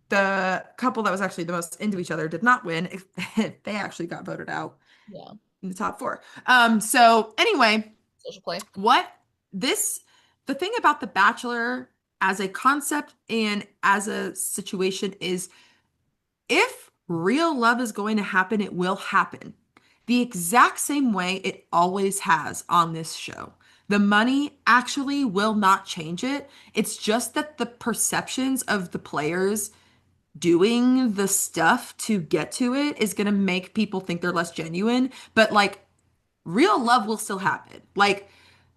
the couple that was actually the most into each other did not win. They actually got voted out Yeah. in the top four. So anyway, Social play. what this the thing about The Bachelor as a concept and as a situation is if real love is going to happen, it will happen. The exact same way it always has on this show. The money actually will not change it. It's just that the perceptions of the players doing the stuff to get to it is going to make people think they're less genuine. But like real love will still happen. Like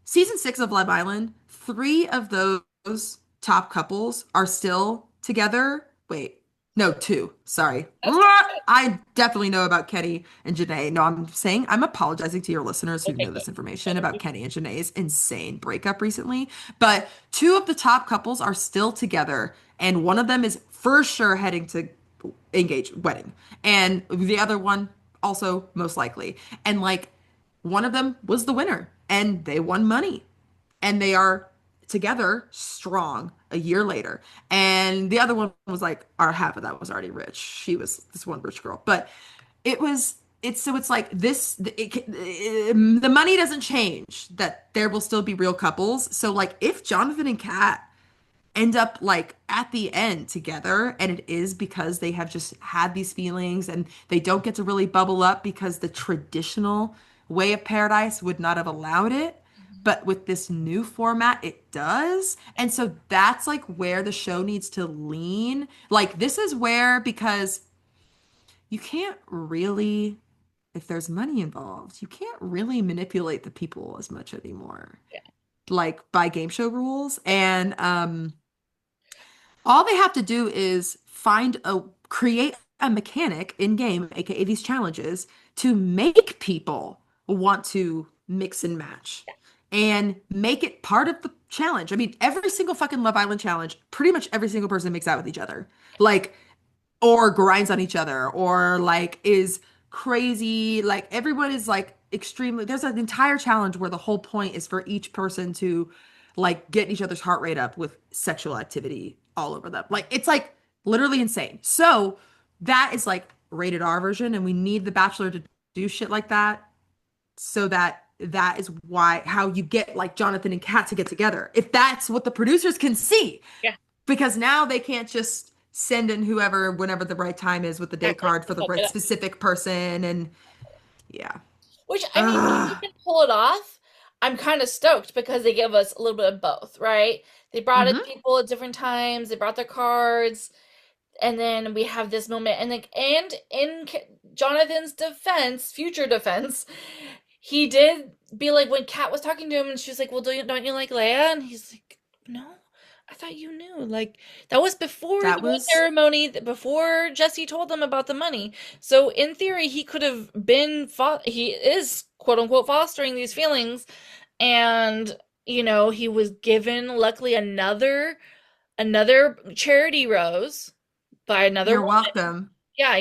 season 6 of Love Island, 3 of those top couples are still together. Wait, no, 2. Sorry. That's good. I definitely know about Kenny and Janae. No, I'm apologizing to your listeners who Okay, know this information about good. Kenny and Janae's insane breakup recently. But 2 of the top couples are still together, and one of them is for sure heading to wedding, and the other one also most likely. And like one of them was the winner and they won money and they are together strong a year later. And the other one was like, our half of that was already rich. She was this one rich girl. But it's like this, the money doesn't change, that there will still be real couples. So like if Jonathan and Kat end up like at the end together and it is because they have just had these feelings and they don't get to really bubble up because the traditional way of paradise would not have allowed it, but with this new format it does. And so that's like where the show needs to lean. Like this is where, because you can't really, if there's money involved, you can't really manipulate the people as much anymore, Yeah. like by game show rules. And all they have to do is create a mechanic in game, aka these challenges, to make people want to mix and match and make it part of the challenge. I mean, every single fucking Love Island challenge, pretty much every single person makes out with each other. Like, or grinds on each other, or like is crazy. Like everyone is like extremely, there's an entire challenge where the whole point is for each person to like get each other's heart rate up with sexual activity all over them. Like it's like literally insane. So that is like rated R version, and we need The Bachelor to do shit like that, so that that is why how you get like Jonathan and Kat to get together. If that's what the producers can see, Yeah. because now they can't just send in whoever whenever the right time is with the date Exactly. card for the right specific person. And yeah. Which, I mean, if you Ugh. can pull it off, I'm kind of stoked because they give us a little bit of both, right? They brought in Hmm. people at different times, they brought their cards, and then we have this moment. And like, and in Jonathan's defense, future defense, he did be like when Kat was talking to him, and she was like, "Well, don't you like Leia?" And he's like, "No, I thought you knew." Like that was before That the whole was ceremony, before Jesse told them about the money. So in theory, he could have been he is quote unquote fostering these feelings, and he was given luckily another charity rose by another you're woman. welcome. Yeah,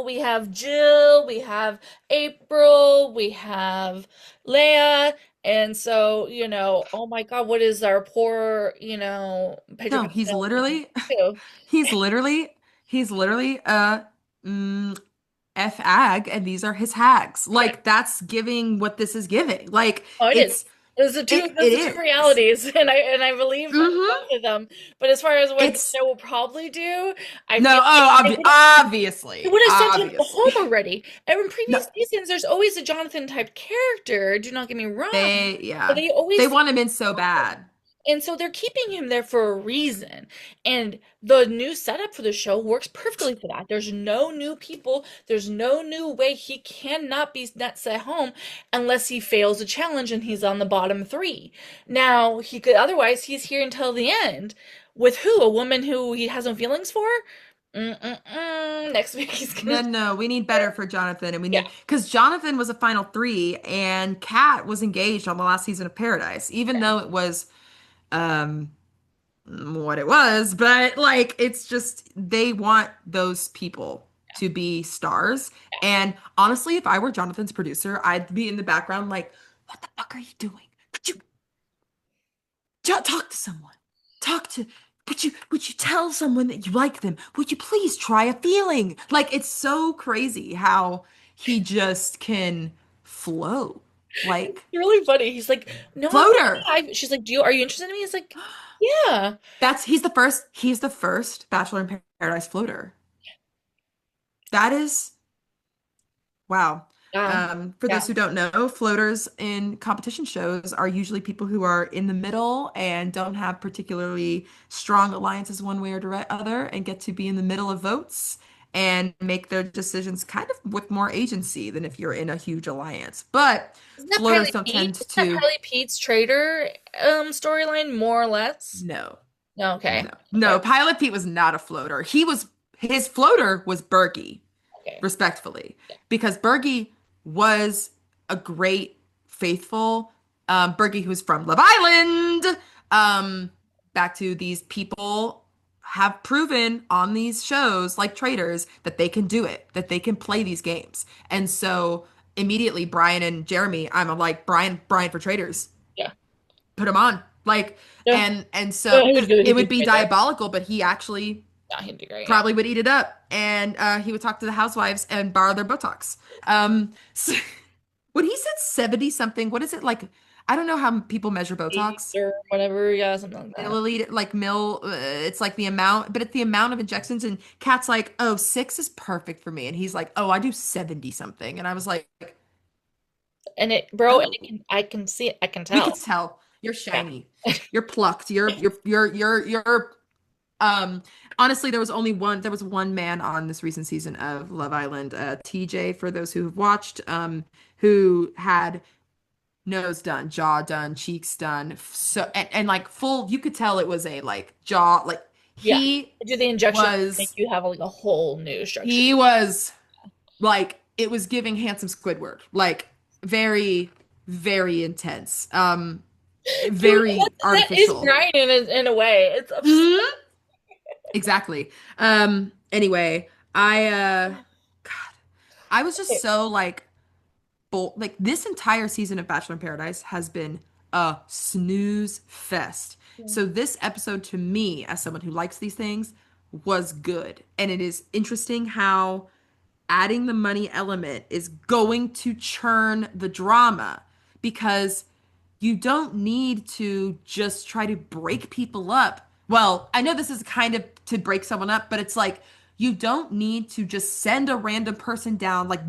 we have Jill, we have April, we have Leia, and so, oh my God, what is our poor, Pedro No, Pascal too? he's literally he's literally mm, F ag, and these are his hags. Yeah. Like that's giving what this is giving. Like Oh, it is. it's Those it are the two is. realities, and I believe Hmm. both of them. But as far as what the It's show will probably do, I no, feel like oh, they would have sent him home obviously. already. And in No, previous seasons, there's always a Jonathan type character. Do not get me wrong, but yeah. they They always. want him in so bad. And so they're keeping him there for a reason. And the new setup for the show works perfectly for that. There's no new people. There's no new way. He cannot be net set home unless he fails a challenge and he's on the bottom three. Now, otherwise, he's here until the end. With who? A woman who he has no feelings for? Next week he's No, gonna. no, we need better for Jonathan, and we Yeah. need because Jonathan was a final three, and Kat was engaged on the last season of Paradise, even though it was um what it was, but like it's just they want those people to be stars. And honestly, if I were Jonathan's producer, I'd be in the background like, what the fuck are you doing? Could you talk to someone? Talk to would you tell someone that you like them? Would you please try a feeling? Like it's so crazy how he just can flow. Like Really funny. He's like, no, floater. she's like, are you interested in me? He's like, yeah. He's the first Bachelor in Paradise floater. That is wow. Yeah. For those Yeah. who don't know, floaters in competition shows are usually people who are in the middle and don't have particularly strong alliances one way or the other and get to be in the middle of votes and make their decisions kind of with more agency than if you're in a huge alliance. But Isn't that floaters Pilot don't Pete? tend Isn't that to, Pilot Pete's Trader storyline, more or less? no, No, okay. no, Okay. no. Pilot Pete was not a floater. His floater was Bergie. Okay. Respectfully, because Bergie was a great, faithful Bergie who's from Love Island. Um, back to these people have proven on these shows like Traitors that they can do it, that they can play these games. And so immediately Brian and Jeremy, I'm like Brian for Traitors, Yeah. put him on. Like Yeah. and Yeah, so he it would do would be great there. diabolical, but he actually Yeah, he'd do great. Yeah. probably would eat it up, and he would talk to the housewives and borrow their Botox. So, when he said 70 something, what is it like? I don't know how people measure Beats Botox. or whatever. Yeah, something like that. Milliliter, like it's like the amount, but it's the amount of injections. And Kat's like, oh, 6 is perfect for me. And he's like, oh, I do 70 something. And I was like, And it, bro, and oh, I can see it. I can we could tell. tell. You're Yeah. shiny. You're plucked. You're Um, honestly, there was one man on this recent season of Love Island, TJ, for those who've watched, who had nose done, jaw done, cheeks done, so and like full, you could tell it was a like jaw, like Yeah. he Do the injection make was you have like a whole new structure. he was like it was giving handsome Squidward, like very, very intense, Dude, very that is artificial. Brian in a way. It's absurd. Mhm. Exactly. Anyway, God, I was just so like bold. Like this entire season of Bachelor in Paradise has been a snooze fest. So this episode to me, as someone who likes these things, was good. And it is interesting how adding the money element is going to churn the drama because you don't need to just try to break people up. Well, I know this is kind of to break someone up, but it's like you don't need to just send a random person down like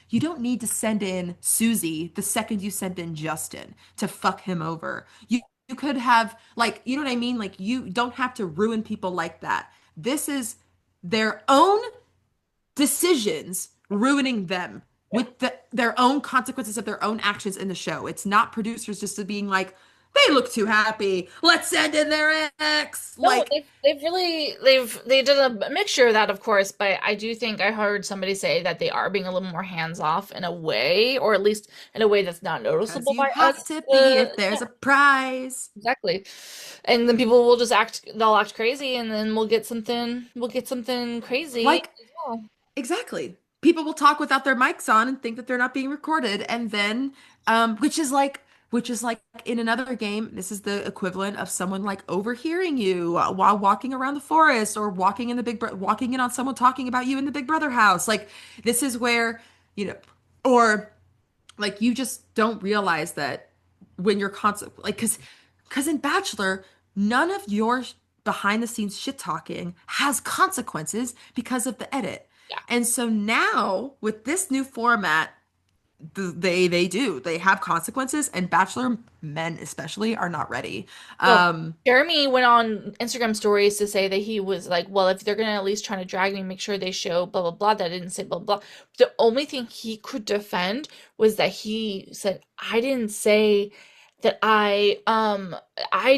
you don't need to send in Susie the second you send in Justin to fuck him over. You could have like you know what I mean? Like you don't have to ruin people like that. This is their own decisions ruining them Yeah. with their own consequences of their own actions in the show. It's not producers just being like, they look too happy. Let's send in their ex. No, Like, they've really they did a mixture of that, of course, but I do think I heard somebody say that they are being a little more hands off in a way, or at least in a way that's not because noticeable you by have us. to be if Yeah, there's a prize. exactly. And then people will just they'll act crazy, and then we'll get something crazy Like, as well. exactly. People will talk without their mics on and think that they're not being recorded. And then, which is like in another game, this is the equivalent of someone like overhearing you while walking around the forest or walking in on someone talking about you in the Big Brother house. Like, this is where, or like you just don't realize that when you're constant like because in Bachelor none of your behind the scenes shit talking has consequences because of the edit. Yeah. And so now with this new format, they have consequences, and Bachelor men especially are not ready. No, um Jeremy went on Instagram stories to say that he was like, well, if they're gonna at least try to drag me, make sure they show blah blah blah. That I didn't say blah blah. The only thing he could defend was that he said, I didn't say that I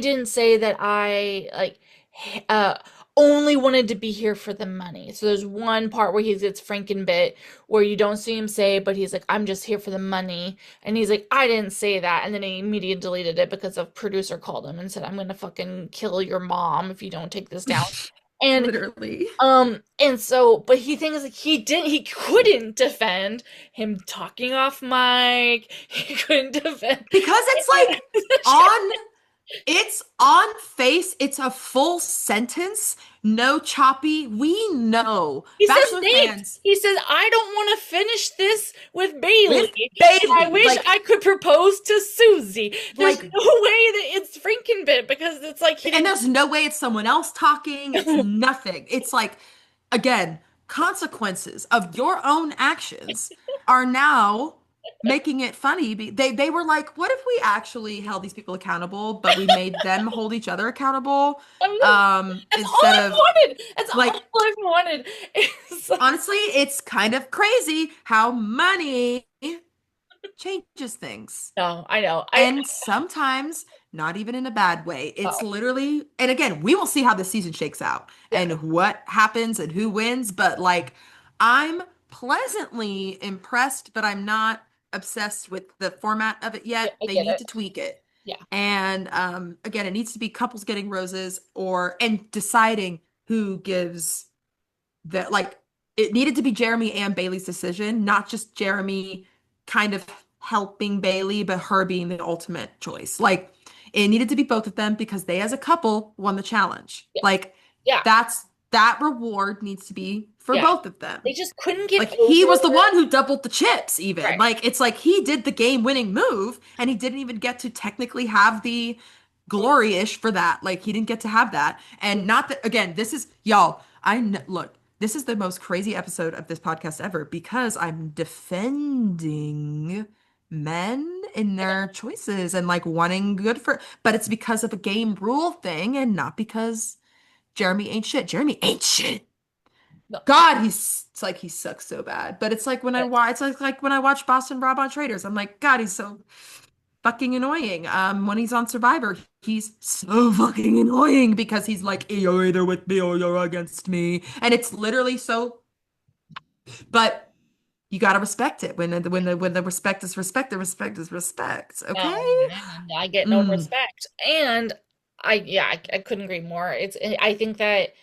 didn't say that I like only wanted to be here for the money. So there's one part where he gets Frankenbit where you don't see him say, but he's like, I'm just here for the money. And he's like, I didn't say that. And then he immediately deleted it because a producer called him and said, I'm gonna fucking kill your mom if you don't take this down. And Literally. and so, but he thinks like he couldn't defend him talking off mic. He couldn't defend Because it's like on it's on face, it's a full sentence, no choppy. We know He says Bachelor dates. fans He says, I don't want to finish this with with Bailey. And I Bailey. wish I could propose to Susie. There's no Like, way that it's Frankenbit because it's like he and didn't. there's no way it's someone else talking. It's nothing. It's like, again, consequences of your own actions are now making it funny. They were like, what if we actually held these people accountable, but we made them hold each other accountable, That's all instead I've of wanted. That's all like, I've wanted. It's like, honestly, it's kind of crazy how money changes things. no, I know. And sometimes not even in a bad way. It's Oh, literally, and again, we will see how the season shakes out yeah, and what happens and who wins. But like, I'm pleasantly impressed, but I'm not obsessed with the format of it yeah, yet. I They get need it. to tweak it. Yeah. And again, it needs to be couples getting roses or and deciding who gives that like it needed to be Jeremy and Bailey's decision, not just Jeremy kind of helping Bailey, but her being the ultimate choice. Like it needed to be both of them because they as a couple won the challenge. Yeah. Like Yeah. that reward needs to be for Yeah. both of They them. just couldn't get Like he was the over. one who doubled the chips even. Right. Like it's like he did the game winning move and he didn't even get to technically have the glory-ish for that. Like he didn't get to have that. And not that again, this is y'all, look, this is the most crazy episode of this podcast ever because I'm defending men in their choices and like wanting good for, but it's because of a game rule thing and not because Jeremy ain't shit. Jeremy ain't shit. No. God, it's like he sucks so bad. But it's like when I watch it's like when I watch Boston Rob on Traders, I'm like, God, he's so fucking annoying. When he's on Survivor, he's so fucking annoying because he's like, you're either with me or you're against me. And it's literally so, but you gotta respect it. When the respect is respect, the respect is respect. Okay? No, and I get no Mm. respect. And I couldn't agree more. I think that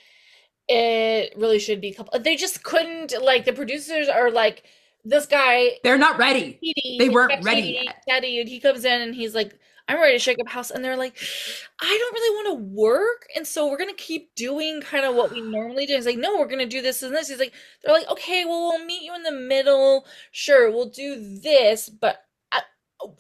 it really should be couple. They just couldn't like the producers are like this guy They're not ready. Petey, They he's weren't got ready Petey, yet. Teddy, and he comes in and he's like, I'm ready to shake up house. And they're like, I don't really want to work. And so we're gonna keep doing kind of what we normally do. He's like, no, we're gonna do this and this. He's like, they're like, okay, well, we'll meet you in the middle. Sure, we'll do this, but I,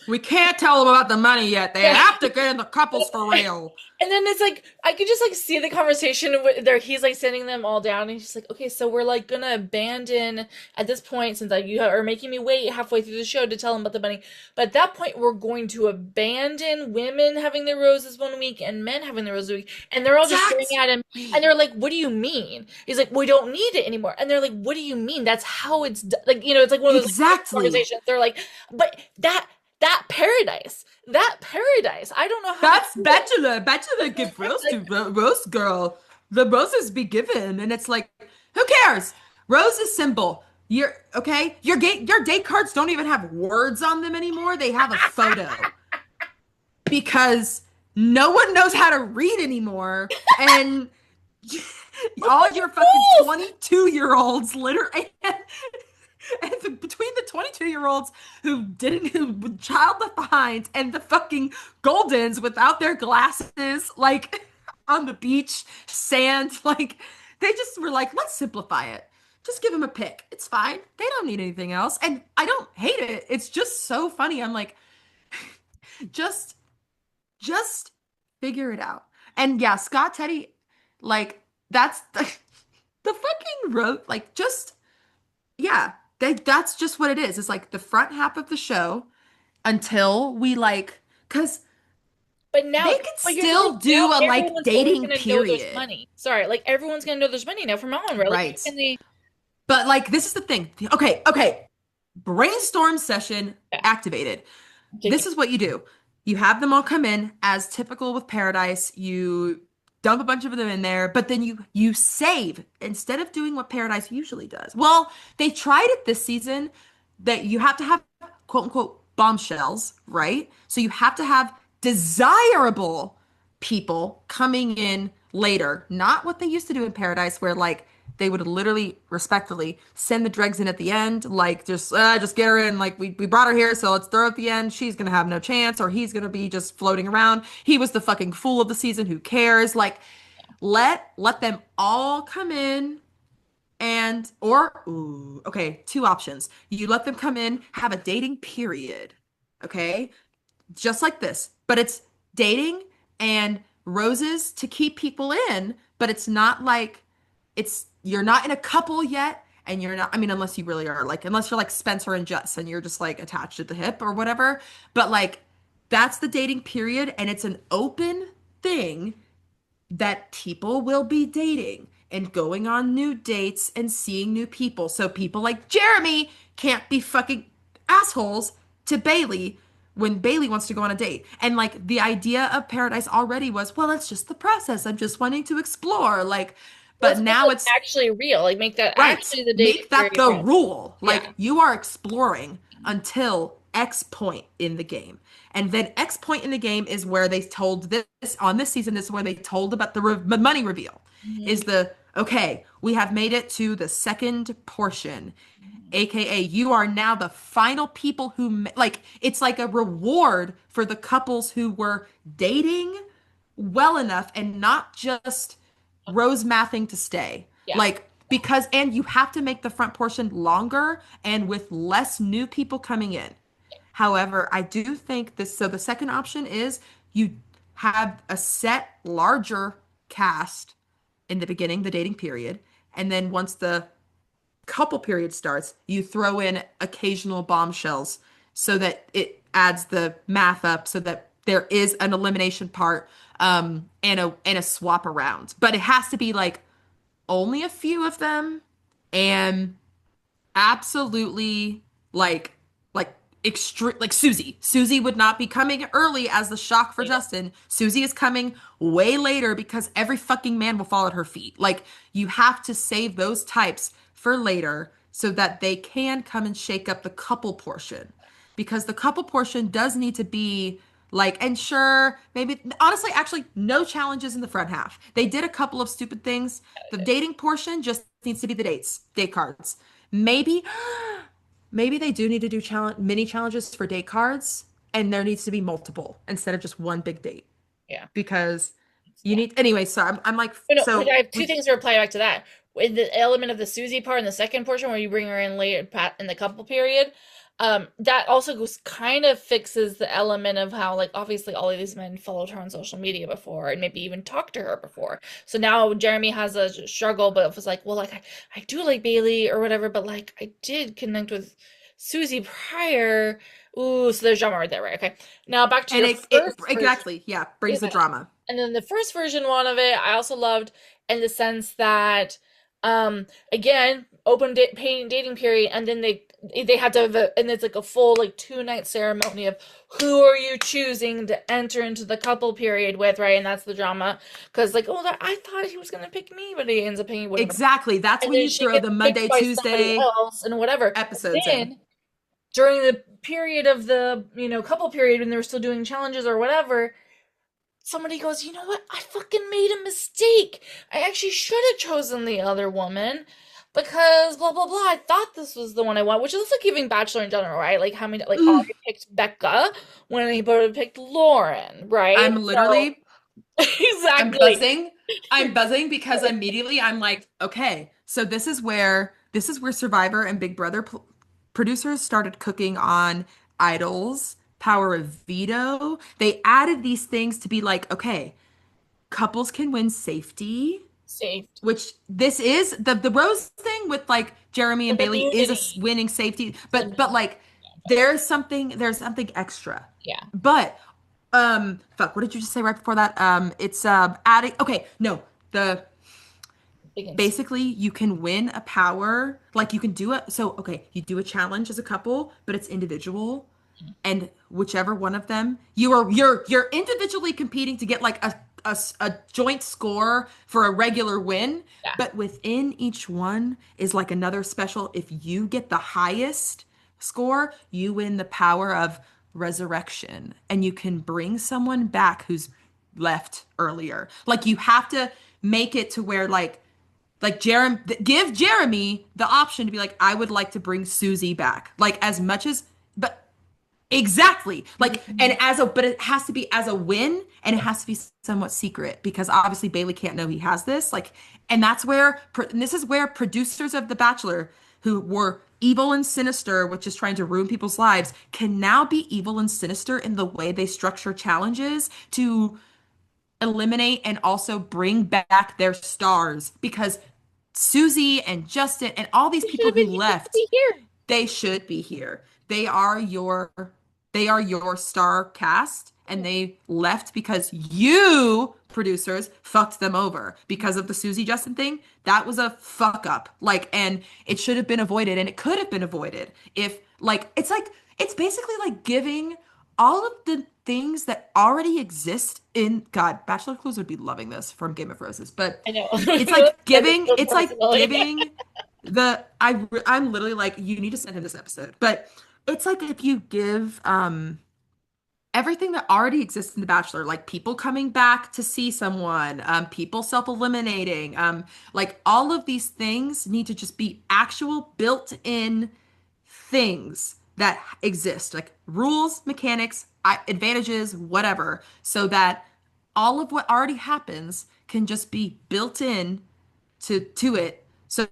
We can't tell them about the money yet. They yeah. have to get in the couples for real. And then it's like I could just like see the conversation there. He's like sitting them all down, and he's just like, "Okay, so we're like gonna abandon at this point since like you are making me wait halfway through the show to tell them about the money. But at that point, we're going to abandon women having their roses 1 week and men having their roses a week." And they're all just staring at him, and Exactly. they're like, "What do you mean?" He's like, "We don't need it anymore." And they're like, "What do you mean? That's how it's like it's like one of those like, Exactly. conversations." They're like, "But that paradise. I don't know how to That's do it." Bachelor. Bachelor give rose to Rose girl. The roses be given, and it's like, who cares? Rose is symbol. You're okay. Your date cards don't even have words on them anymore. They have a photo because no one knows how to read anymore, and But all they're your fucking fools. 22-year-olds literally and between the 22-year-olds who child left behind and the fucking Goldens without their glasses, like on the beach, sand, like they just were like, let's simplify it. Just give them a pick. It's fine. They don't need anything else. And I don't hate it. It's just so funny. I'm like, just just figure it out. And yeah, Scott Teddy, like that's the fucking road, like just yeah, that's just what it is. It's like the front half of the show until we like, because But now, they could but here's the thing. still Now do a like everyone's always dating gonna know there's period. money. Sorry, like everyone's gonna know there's money now from now on, right? Like, Right. and they, But like, this is the thing. Okay, okay. Brainstorm session yeah, activated. This ridiculous. is what you do. You have them all come in as typical with Paradise. You dump a bunch of them in there, but then you save instead of doing what Paradise usually does. Well, they tried it this season that you have to have quote unquote bombshells, right? So you have to have desirable people coming in later, not what they used to do in Paradise, where like they would literally respectfully send the dregs in at the end, like just get her in, like we brought her here, so let's throw her at the end. She's gonna have no chance, or he's gonna be just floating around. He was the fucking fool of the season. Who cares? Like let them all come in and or ooh, okay, two options. You let them come in, have a dating period, okay? Just like this, but it's dating and roses to keep people in, but it's not like it's you're not in a couple yet and you're not I mean unless you really are like unless you're like Spencer and Jess and you're just like attached at the hip or whatever, but like that's the dating period and it's an open thing that people will be dating and going on new dates and seeing new people. So people like Jeremy can't be fucking assholes to Bailey when Bailey wants to go on a date. And like the idea of Paradise already was, well, it's just the process. I'm just wanting to explore. Like, but Let's make now it it's actually real. Like make that right. actually the dating Make that period the process. rule. Yeah. Like you are exploring until X point in the game. And then X point in the game is where they told this on this season. This is where they told about the money reveal. Mhm. Is the okay, we have made it to the second portion. AKA, you are now the final people who, like, it's like a reward for the couples who were dating well enough and not just rose mathing to stay. Yeah. Like, because, and you have to make the front portion longer and with less new people coming in. However, I do think this, so the second option is you have a set larger cast in the beginning, the dating period. And then once the couple period starts, you throw in occasional bombshells so that it adds the math up so that there is an elimination part and a swap around. But it has to be like only a few of them and absolutely like extreme like Susie. Susie would not be coming early as the shock for Justin. Susie is coming way later because every fucking man will fall at her feet. Like you have to save those types for later so that they can come and shake up the couple portion. Because the couple portion does need to be like, and sure, maybe honestly, actually, no challenges in the front half. They did a couple of stupid things. The dating portion just needs to be the date cards. Maybe maybe they do need to do mini challenges for date cards, and there needs to be multiple instead of just one big date Yeah. because you Yeah. need anyway. So I'm like, No, but I so have two we things to reply back to that. With the element of the Susie part in the second portion, where you bring her in later in the couple period, that also goes kind of fixes the element of how, like, obviously all of these men followed her on social media before and maybe even talked to her before. So now Jeremy has a struggle, but it was like, well, like I do like Bailey or whatever, but like I did connect with Susie prior. Ooh, so there's drama right there, right? Okay. Now back to and your it first version. exactly yeah Yeah. brings the drama. And then the first version one of it, I also loved in the sense that, again, dating period, and then they had to have and it's like a full like 2 night ceremony of who are you choosing to enter into the couple period with, right? And that's the drama because like, oh, I thought he was gonna pick me, but he ends up picking whatever. Exactly. That's And when then you she throw gets the picked Monday, by somebody Tuesday else and whatever. But episodes in. then during the period of the couple period when they were still doing challenges or whatever, somebody goes, you know what? I fucking made a mistake. I actually should have chosen the other woman because blah blah blah. I thought this was the one I want, which is like giving Bachelor in general, right? Like how many like Mm, Audrey picked Becca when he would have picked Lauren, right? I'm So literally I'm exactly. buzzing. I'm buzzing because immediately I'm like, okay, so this is where Survivor and Big Brother producers started cooking on idols, power of veto. They added these things to be like, okay, couples can win safety, Saved. which this is the Rose thing with like Jeremy and And Bailey is a immunity. winning safety, It's but like there's something extra. yeah. But fuck, what did you just say right before that? It's adding okay, no, the Begins. basically you can win a power, like you can do it. So okay, you do a challenge as a couple, but it's individual. And whichever one of them you're individually competing to get like a joint score for a regular win, Yeah. but within each one is like another special. If you get the highest score, you win the power of resurrection, and you can bring someone back who's left earlier. Like you have to make it to where like Jeremy, give Jeremy the option to be like, I would like to bring Susie back. Like as much as, but exactly. Like, and as a, but it has to be as a win, and it has to be somewhat secret because obviously Bailey can't know he has this. Like, and that's where, and this is where producers of The Bachelor, who were evil and sinister, which is trying to ruin people's lives, can now be evil and sinister in the way they structure challenges to eliminate and also bring back their stars because Susie and Justin and all these You should people have who been, you should left, be here. they should be here. They are your star cast, and they left because you producers fucked them over because of the Susie Justin thing. That was a fuck up. Like, and it should have been avoided, and it could have been avoided if it's basically like giving all of the things that already exist in God, Bachelor Clues would be loving this from Game of Roses, but I know. it's like Personally. giving I'm literally like, you need to send him this episode. But it's like if you give everything that already exists in The Bachelor, like people coming back to see someone, people self-eliminating, like all of these things need to just be actual built-in things that exist, like rules, mechanics, advantages, whatever, so that all of what already happens can just be built in to it. So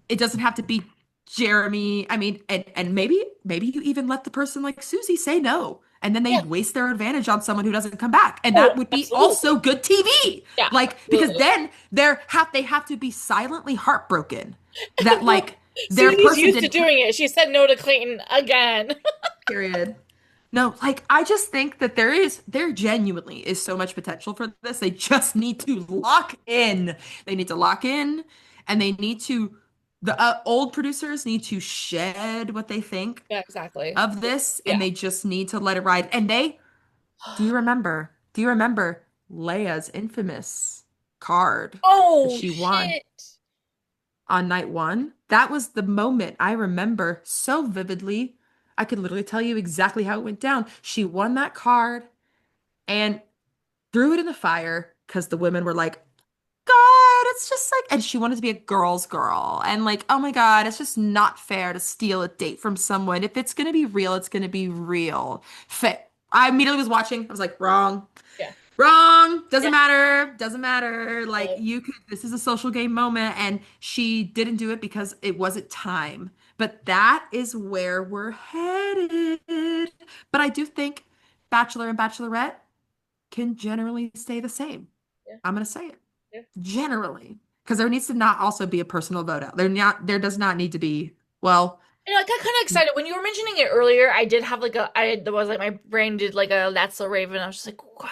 it doesn't have to be Jeremy. I mean, and maybe you even let the person like Susie say no. And then they Yeah. waste their advantage on someone who doesn't come back. And Oh, that would be absolutely. also good TV. Yeah, Like, because absolutely. then they have to be silently heartbroken that like their Susie's person used to didn't doing it. She said no to Clayton again. period. No, like I just think that there genuinely is so much potential for this. They just need to lock in. They need to lock in, and they need to the old producers need to shed what they think Yeah, exactly. of this, and Yeah. they just need to let it ride. And they do you remember? Do you remember Leia's infamous card that Oh she won shit. on night one? That was the moment I remember so vividly. I could literally tell you exactly how it went down. She won that card and threw it in the fire because the women were like, God, it's just like, and she wanted to be a girl's girl. And like, oh my God, it's just not fair to steal a date from someone. If it's going to be real, it's going to be real. I immediately was watching. I was like, wrong. Yeah. Wrong. Doesn't Yeah. matter. Doesn't matter. Like Really. you could, this is a social game moment. And she didn't do it because it wasn't time. But that is where we're headed. But I do think Bachelor and Bachelorette can generally stay the same. Yeah. I'm gonna say it. Yeah. Generally. Because there needs to not also be a personal vote out. There does not need to be, well, You know, I got kind of excited when you were mentioning it earlier. I did have like there was like my brain did like a That's So Raven. I was just like, "Wow,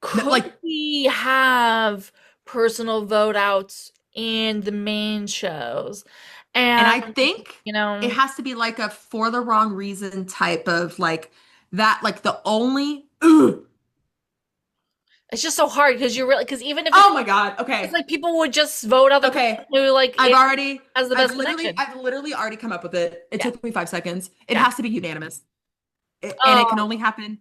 could like, we have personal vote outs in the main shows?" and And I think you it know, has to be like a for the wrong reason type of like that, like the only, ooh, it's just so hard because you're really because even if oh my God. it's Okay. like people would just vote out the Okay. person who like I've it already, has the I've best literally, connection. I've literally already come up with it. It Yeah, took me 5 seconds. It yeah. has to be unanimous. And it can Oh, only happen,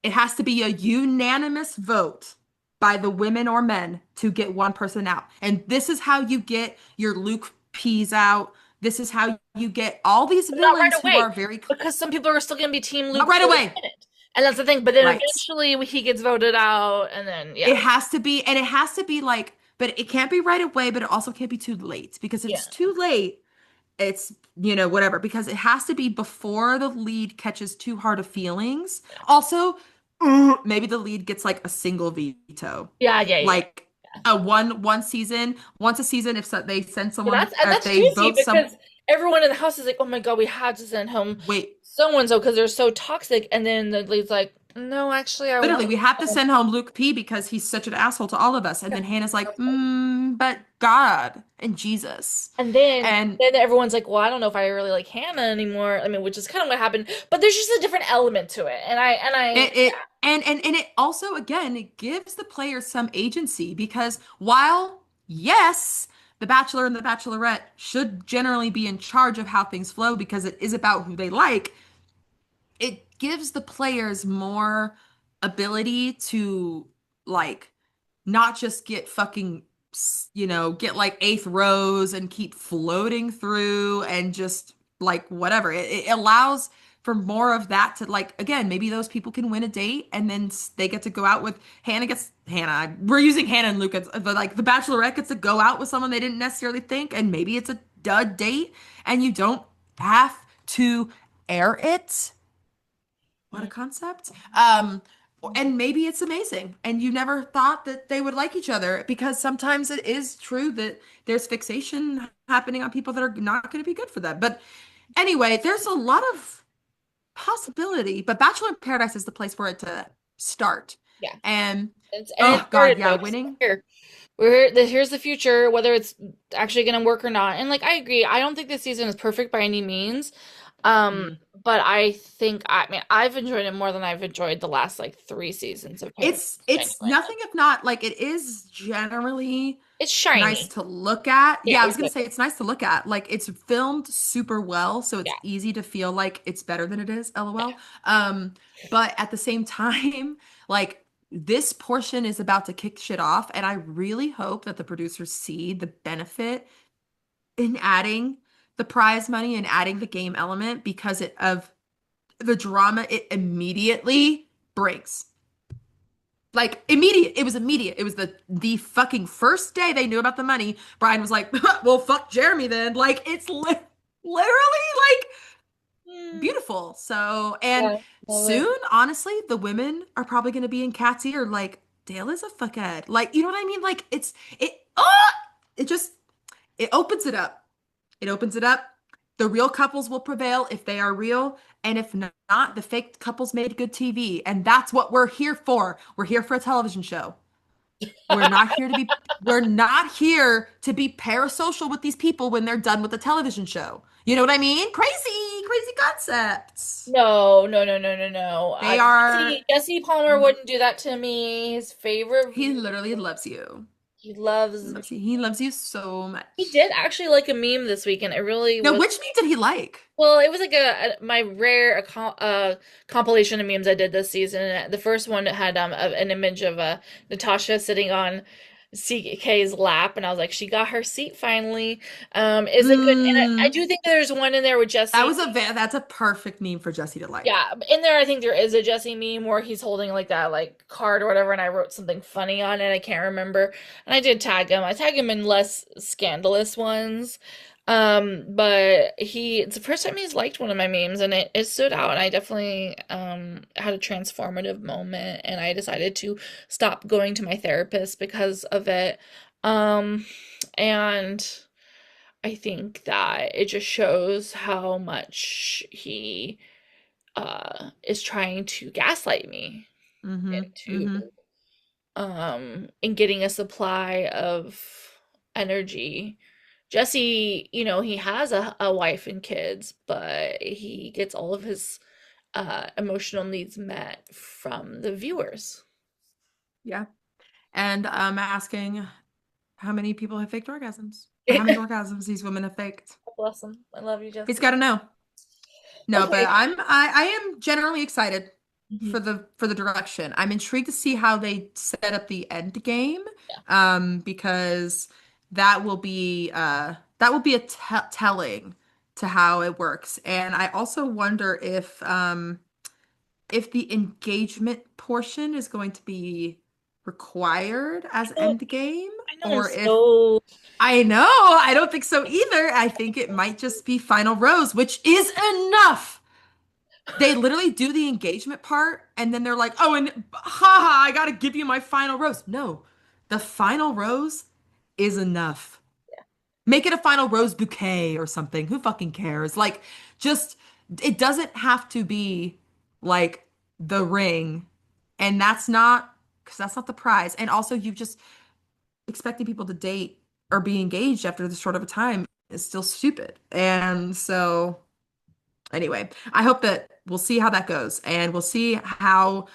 it has to be a unanimous vote by the women or men to get one person out. And this is how you get your Luke Peas out. This is how you get all these but not right villains who away are very, because some people are still gonna be Team not Luke right for a away. minute, and that's the thing. But then Right. eventually he gets voted out, and then It yeah, has to be, and it has to be like, but it can't be right away, but it also can't be too late because if yeah. it's too late, it's, whatever, because it has to be before the lead catches too hard of feelings. Also, maybe the lead gets like a single veto. Yeah, yeah, yeah. Like a one season, once a season, if they send But someone or if that's they juicy vote some, because everyone in the house is like, "Oh my God, we had to send home wait, so and so because they're so toxic," and then the lead's like, No, actually, I Literally, want. we have to send home Luke P because he's such an asshole to all of us. And then Hannah's like, but God and Jesus. And then And then everyone's like, well, I don't know if I really like Hannah anymore. I mean, which is kind of what happened, but there's just a different element to it. and it also, again, it gives the players some agency because while, yes, the Bachelor and the Bachelorette should generally be in charge of how things flow because it is about who they like, it gives the players more ability to like not just get fucking get like eighth rows and keep floating through and just like whatever. It allows for more of that to like again, maybe those people can win a date and then they get to go out with Hannah. We're using Hannah and Lucas, but like the Bachelorette gets to go out with someone they didn't necessarily think, and maybe it's a dud date and you don't have to air it. What a concept. And maybe it's amazing. And you never thought that they would like each other because sometimes it is true that there's fixation happening on people that are not going to be good for them. But anyway, there's a lot of possibility, but Bachelor in Paradise is the place for it to start. Yeah, And and it oh God, started, yeah, folks. winning. Here, here's the future, whether it's actually gonna work or not. And like, I agree. I don't think this season is perfect by any means. Um, Mm. but I mean, I've enjoyed it more than I've enjoyed the last like three seasons of Paradise. It's Genuinely, nothing if not like it is generally it's nice shiny. to look at. Yeah, Yeah, I was gonna say exactly. it's nice to look at. Like it's filmed super well, so it's Yeah, easy to feel like it's better than it is, yeah. LOL. But at the same time, like this portion is about to kick shit off, and I really hope that the producers see the benefit in adding the prize money and adding the game element because it of the drama it immediately brings. Like immediate. It was immediate. It was the fucking first day they knew about the money. Brian was like, "Well, fuck Jeremy then." Like it's literally like Mm, beautiful. So, and yeah, love it. soon, honestly, the women are probably going to be in Cat's ear like Dale is a fuckhead. Like, you know what I mean? Like it just it opens it up. It opens it up. The real couples will prevail if they are real. And if not, the fake couples made good TV. And that's what we're here for. We're here for a television show. We're not here to be parasocial with these people when they're done with the television show. You know what I mean? Crazy concepts. No, no, no, no, no, no. They are, Jesse Palmer wouldn't do that to me. His favorite, he literally loves you. he loves me. He loves you so He much. did actually like a meme this weekend. It really Now, was. which meme did he like? Well, it was like my rare compilation of memes I did this season. The first one had an image of Natasha sitting on CK's lap, and I was like, she got her seat finally. Is a good, and I Mm, do think there's one in there with Jesse. that's a perfect meme for Jesse to like. Yeah, in there I think there is a Jesse meme where he's holding like that like card or whatever, and I wrote something funny on it. I can't remember, and I did tag him. I tag him in less scandalous ones. But it's the first time he's liked one of my memes, and it stood out. And I definitely had a transformative moment, and I decided to stop going to my therapist because of it. Um, and I think that it just shows how much he is trying to gaslight me Mm-hmm. into Mm-hmm. in getting a supply of energy. Jesse, he has a wife and kids, but he gets all of his emotional needs met from the viewers. Yeah. And asking how many people have faked orgasms or how many orgasms these women have faked. Bless him. I love you, He's Jesse. got to know. No, but Okay. I am generally excited Mhm. for the direction. I'm intrigued to see how they set up the end game, Yeah. because that will be a telling to how it works. And I also wonder if the engagement portion is going to be required as I know, end game, I know I'm or if so I know, I don't think so either. I think it might just be final rose, which is enough. They literally do the engagement part and then they're like, oh, and haha, I gotta give you my final rose. No, the final rose is enough. Make it a final rose bouquet or something. Who fucking cares? Like, just, it doesn't have to be like the ring. And that's not, because that's not the prize. And also, you've just expecting people to date or be engaged after this short of a time is still stupid. And so, anyway, I hope that we'll see how that goes and we'll see how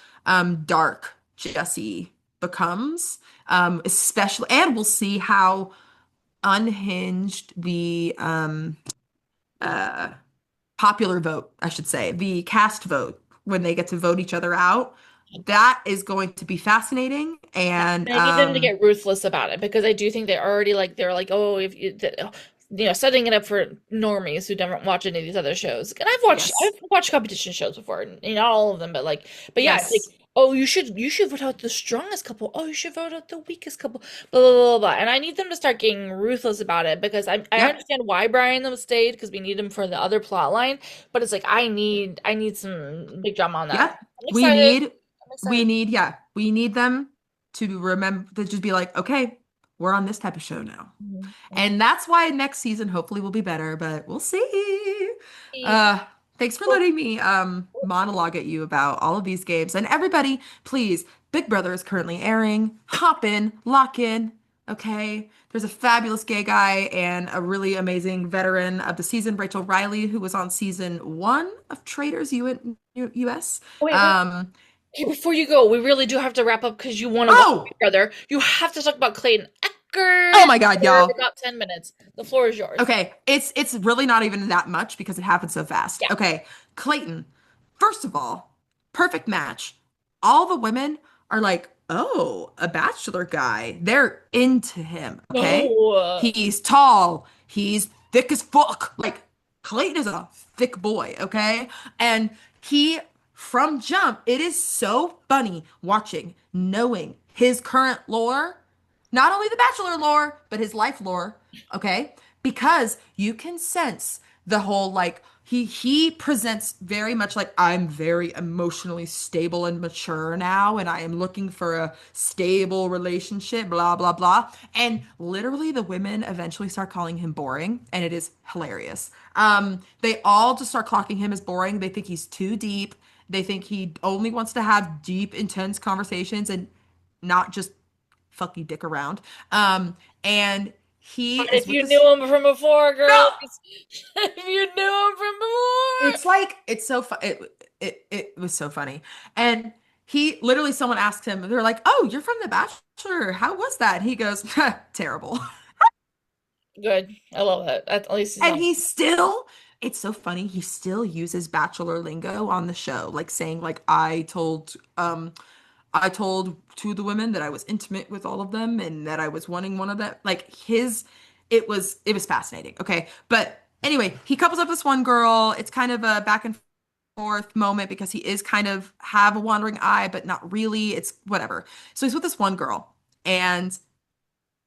dark Jesse becomes, especially, and we'll see how unhinged the uh, popular vote, I should say, the cast vote when they get to vote each other out. That is going to be fascinating. And I need them to get ruthless about it because I do think they're already like they're like, oh, if you setting it up for normies who don't watch any of these other shows. And I've yes, watched competition shows before, and not all of them, but but yeah, it's like, yes, oh, you should vote out the strongest couple. Oh, you should vote out the weakest couple. Blah blah blah blah. And I need them to start getting ruthless about it because I yep. understand why Brian them stayed because we need him for the other plot line, but it's like I need some big drama on that. Yep. I'm We excited. need, I'm excited. yeah, we need them to remember to just be like, okay, we're on this type of show now. Mhm. And that's why next season hopefully will be better, but we'll see. Uh, Thanks for letting me monologue at you about all of these games. And everybody, please, Big Brother is currently airing. Hop in, lock in. Okay. There's a fabulous gay guy and a really amazing veteran of the season, Rachel Riley, who was on season 1 of Traitors US. Wait, wait. Um, Hey, before you go, we really do have to wrap up because you want to watch oh, Big Brother. You have to talk about Clayton oh Echard my God, for y'all. about 10 minutes. The floor is yours. Okay, it's really not even that much because it happened so fast. Yeah. Okay, Clayton, first of all, perfect match. All the women are like, "Oh, a bachelor guy." They're into him, okay? No. He's tall, he's thick as fuck. Like Clayton is a thick boy, okay? And he from jump, it is so funny watching, knowing his current lore, not only the bachelor lore, but his life lore, okay? Because you can sense the whole like he presents very much like I'm very emotionally stable and mature now and I am looking for a stable relationship, blah blah blah. And literally the women eventually start calling him boring and it is hilarious. They all just start clocking him as boring. They think he's too deep. They think he only wants to have deep, intense conversations and not just fuck you dick around. And he But is if with you this. knew him from before, No, girl, if you knew him from it's like it's so fun. It was so funny, and he literally someone asked him. They're like, "Oh, you're from The Bachelor. How was that?" And he goes, "Terrible." before, good. I love it. At least he's And on. he still, it's so funny. He still uses Bachelor lingo on the show, like saying like I told two of the women that I was intimate with all of them and that I was wanting one of them. Like his, it was fascinating. Okay. But anyway, he couples up with this one girl. It's kind of a back and forth moment because he is kind of have a wandering eye, but not really. It's whatever. So he's with this one girl and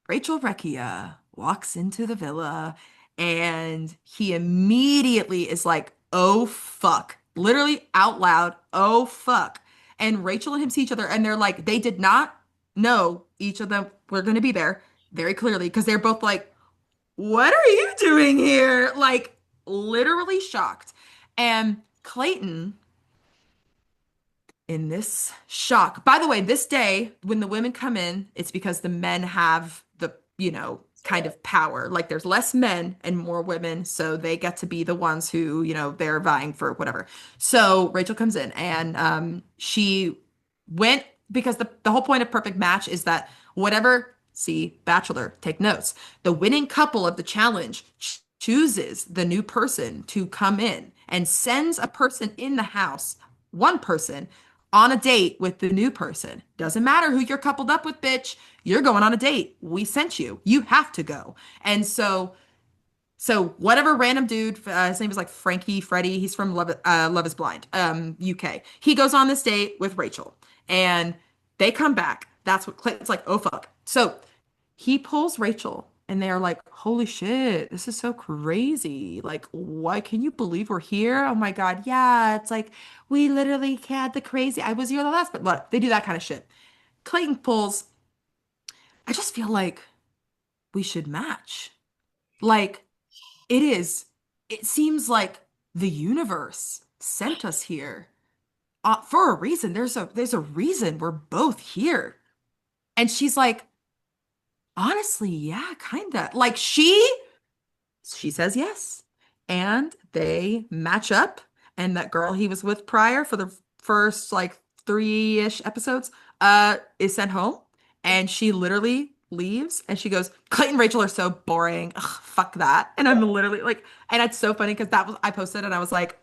Rachel Recchia walks into the villa and he immediately is like, oh fuck. Literally out loud, oh fuck. And Rachel and him see each other and they're like, they did not know each of them were going to be there very clearly because they're both like, what are you doing here? Like, literally shocked. And Clayton in this shock. By the way, this day, when the women come in, it's because the men have the, kind of power. Like there's less men and more women, so they get to be the ones who, they're vying for whatever. So Rachel comes in and she went because the whole point of perfect match is that whatever, see, Bachelor, take notes. The winning couple of the challenge chooses the new person to come in and sends a person in the house, one person on a date with the new person. Doesn't matter who you're coupled up with, bitch. You're going on a date. We sent you. You have to go. And so whatever random dude, his name is like Frankie Freddie. He's from Love is Blind, UK. He goes on this date with Rachel, and they come back. That's what Clayton's like. Oh fuck. So he pulls Rachel, and they're like, "Holy shit, this is so crazy! Like, why can you believe we're here? Oh my God, yeah! It's like we literally had the crazy. I was here the last, but look, they do that kind of shit." Clayton pulls. I just feel like we should match. Like it is, it seems like the universe sent us here. for a reason. There's a reason we're both here. And she's like, honestly, yeah, kinda. Like she says yes. And they match up. And that girl he was with prior for the first like three-ish episodes is sent home. And she literally leaves and she goes, Clayton and Rachel are so boring. Ugh, fuck that. And I'm literally like, and it's so funny because that was I posted and I was like,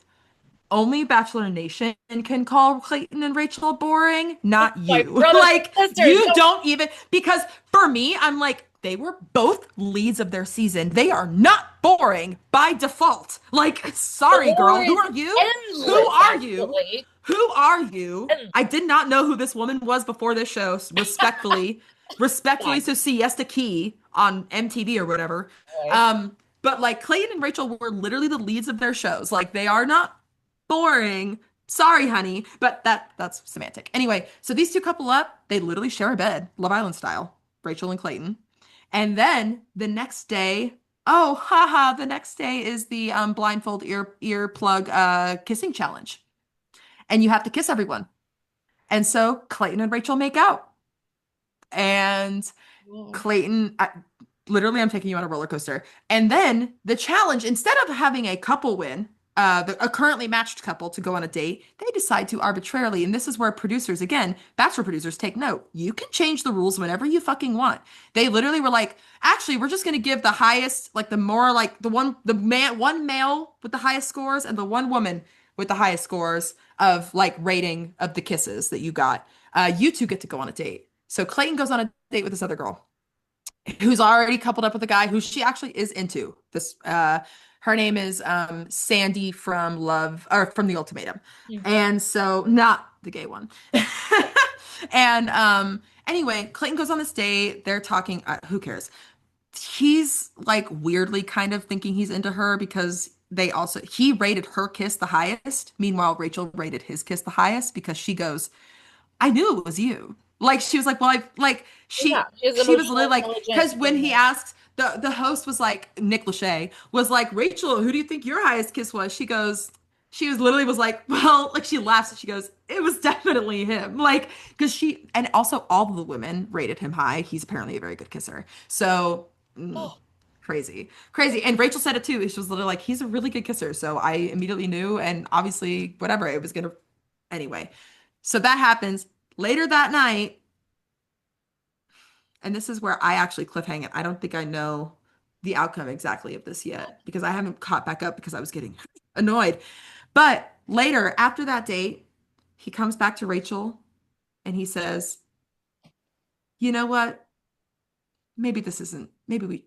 only Bachelor Nation can call Clayton and Rachel boring, not My you. brothers Like, and sisters. you No, don't even, because for me, I'm like, they were both leads of their season. They are not boring by default. Like, sorry, girl. Who boring, are you? Who endless, are you? actually. Who are you? And I did not know who this woman was before this show, respectfully. Respectfully, fine. so Siesta Key on MTV or whatever. Anyway. But like Clayton and Rachel were literally the leads of their shows. Like they are not boring. Sorry, honey, but that's semantic. Anyway, so these two couple up, they literally share a bed, Love Island style, Rachel and Clayton. And then the next day, oh, haha, the next day is the blindfold earplug kissing challenge. And you have to kiss everyone. And so Clayton and Rachel make out. And Whoa. Clayton, literally, I'm taking you on a roller coaster. And then the challenge, instead of having a couple win, a currently matched couple to go on a date, they decide to arbitrarily, and this is where producers, again, Bachelor producers take note. You can change the rules whenever you fucking want. They literally were like, actually, we're just gonna give the highest, like the more like one male with the highest scores and the one woman with the highest scores of like rating of the kisses that you got. You two get to go on a date. So Clayton goes on a date with this other girl who's already coupled up with a guy who she actually is into. This her name is Sandy from Love or from The Ultimatum. And so not the gay one. And anyway, Clayton goes on this date. They're talking, who cares? He's like weirdly kind of thinking he's into her because he rated her kiss the highest. Meanwhile, Rachel rated his kiss the highest because she goes, I knew it was you. Like she was like, well, I like Yeah, she's she was emotional literally like, because intelligence. when he asked the host was like Nick Lachey was like, Rachel, who do you think your highest kiss was? She was literally was like, well, like she laughs and she goes, it was definitely him. Like, because and also all of the women rated him high. He's apparently a very good kisser. So Oh, crazy, crazy. And Rachel said it too. She was literally like, he's a really good kisser. So I immediately knew, and obviously, whatever, it was gonna anyway. So that happens later that night. And this is where I actually cliffhang it. I don't think I know the outcome exactly of this yet because I haven't caught back up because I was getting annoyed. But later, after that date, he comes back to Rachel and he says, you know what? Maybe this isn't, maybe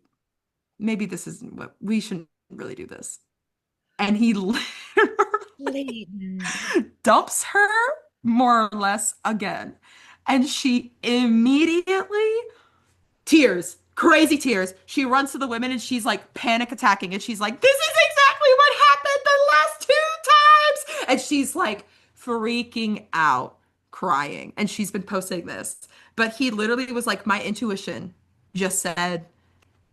this isn't what we shouldn't really do this. And he literally Clayton. dumps her more or less again. And she immediately tears, crazy tears. She runs to the women and she's like panic attacking and she's like, this is exactly what happened the last two times. And she's like freaking out, crying. And she's been posting this. But he literally was like, my intuition just said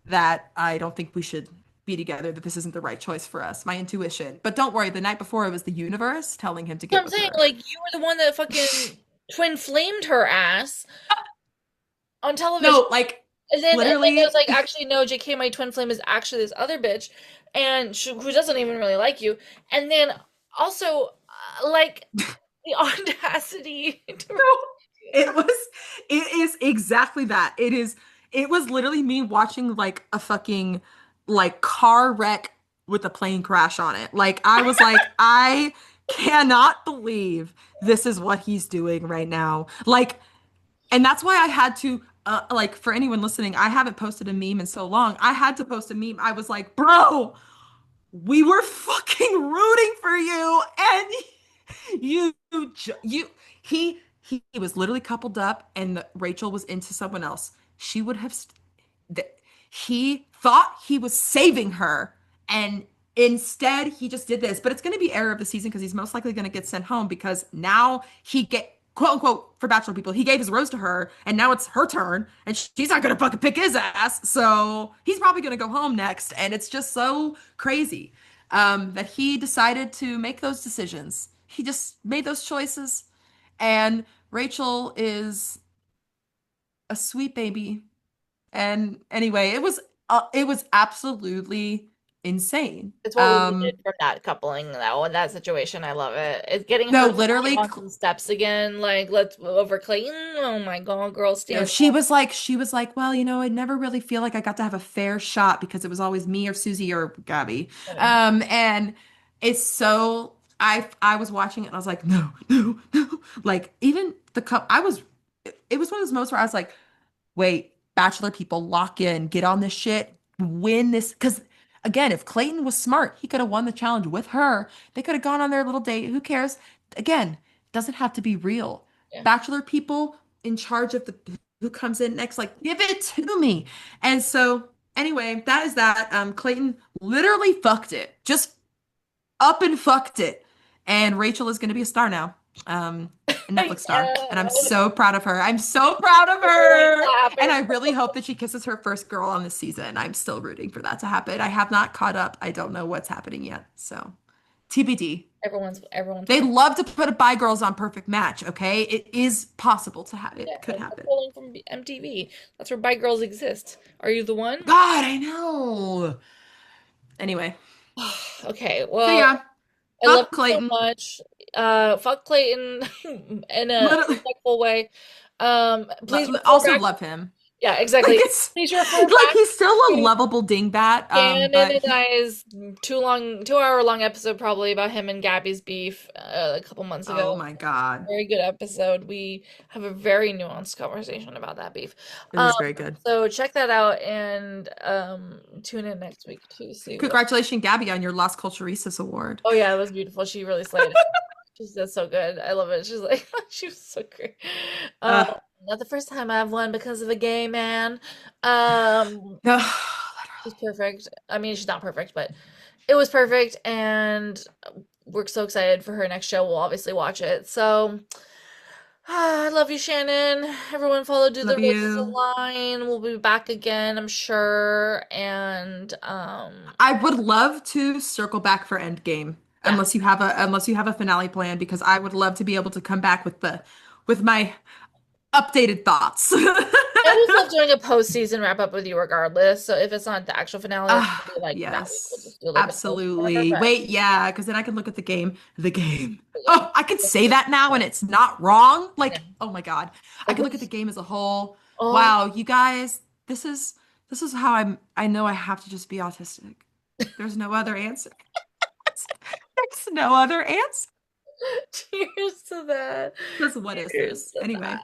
that I don't think we should be together, that this isn't the right choice for us. My intuition. But don't worry, the night before it was the universe telling him to So get I'm with saying, her. like, you were the one that fucking twin flamed her ass on television. No, like And then it was literally. like, actually, no, JK, my twin flame is actually this other bitch, and who doesn't even really like you. And then also, like, the audacity to. It was, it is exactly that. It was literally me watching like a fucking like car wreck with a plane crash on it. Like I was like, I cannot believe this is what he's doing right now. Like, and that's why I had to, like for anyone listening, I haven't posted a meme in so long. I had to post a meme. I was like, bro, we were fucking rooting for you, and you, you, he was literally coupled up, and Rachel was into someone else. She would have, he thought he was saving her, and instead he just did this. But it's going to be error of the season because he's most likely going to get sent home because now he get quote unquote for Bachelor people, he gave his rose to her, and now it's her turn, and she's not going to fucking pick his ass. So he's probably going to go home next, and it's just so crazy that he decided to make those decisions. he just made those choices. And Rachel is a sweet baby. And anyway, it was absolutely insane. It's what we needed from that coupling, though, in that situation. I love it. It's getting No, her back literally, on some steps again. Like, let's over Clayton. Oh my God, girl, no, stand she was like, well, I never really feel like I got to have a fair shot because it was always me or Susie or Gabby. up. And it's so I was watching it and I was like, no, no, no. Like even the cup, it was one of those moments where I was like, wait, Bachelor people, lock in, get on this shit, win this. Because again, if Clayton was smart, he could have won the challenge with her. They could have gone on their little date. Who cares? Again, doesn't have to be real. Yeah. Bachelor people in charge of the who comes in next, like, give it to me. And so, anyway, that is that. Clayton literally fucked it. Just up and fucked it. And Rachel is going to be a star now. A Netflix star. And I'm Yeah. so proud of her. I'm so proud of Wait, her. that And happened. I really hope that she kisses her first girl on this season. I'm still rooting for that to happen. I have not caught up. I don't know what's happening yet. So TBD. Everyone's They pulling. love to put a bi girls on Perfect Match, okay? It is possible to have Yeah, it could and they're happen. pulling from MTV. That's where bi girls exist. Are you the one? God, I know. Anyway, Okay, so well, yeah, I love fuck you so Clayton. much. Fuck Clayton in a Literally, respectful way. Please refer also back. love him. Yeah, Like exactly. it's Please refer like back he's still a to lovable dingbat. Shannon But and I's 2 hour long episode probably about him and Gabby's beef a couple months ago. oh my God, Very good episode. We have a very nuanced conversation about that beef. it Um, was very good. so check that out and tune in next week to see what. Congratulations, Gabby, on your Las Culturistas award. Oh yeah, it was beautiful. She really slayed it. She did so good. I love it. She's like she was so great. Um, Uh, not the first time I've won because of a gay man. Um, no, she's perfect. I mean, she's not perfect, but it was perfect, and we're so excited for her next show. We'll obviously watch it. So. I love you, Shannon. Everyone follow Do the love Roses you. Align. We'll be back again, I'm sure. And I would love to circle back for Endgame, yeah. unless you have a finale plan, because I would love to be able to come back with the with my updated thoughts. I always love doing a post-season wrap up with you regardless. So if it's not the actual finale, it'll Ah, be like that week. We'll yes, just do like a post absolutely. refresh. Wait, yeah, because then I can look at the game. The game. The game. Oh, I can That's say good. that now and it's not wrong. Yeah. Like, oh my God. I Like can look at the what's game as a whole. oh Wow, you guys, this is how I know I have to just be autistic. There's no other answer. There's no other answer. cheers to that. Because what is Cheers this? to that. Anyway,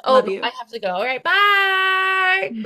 love Oh, I you. have to go. All right, bye.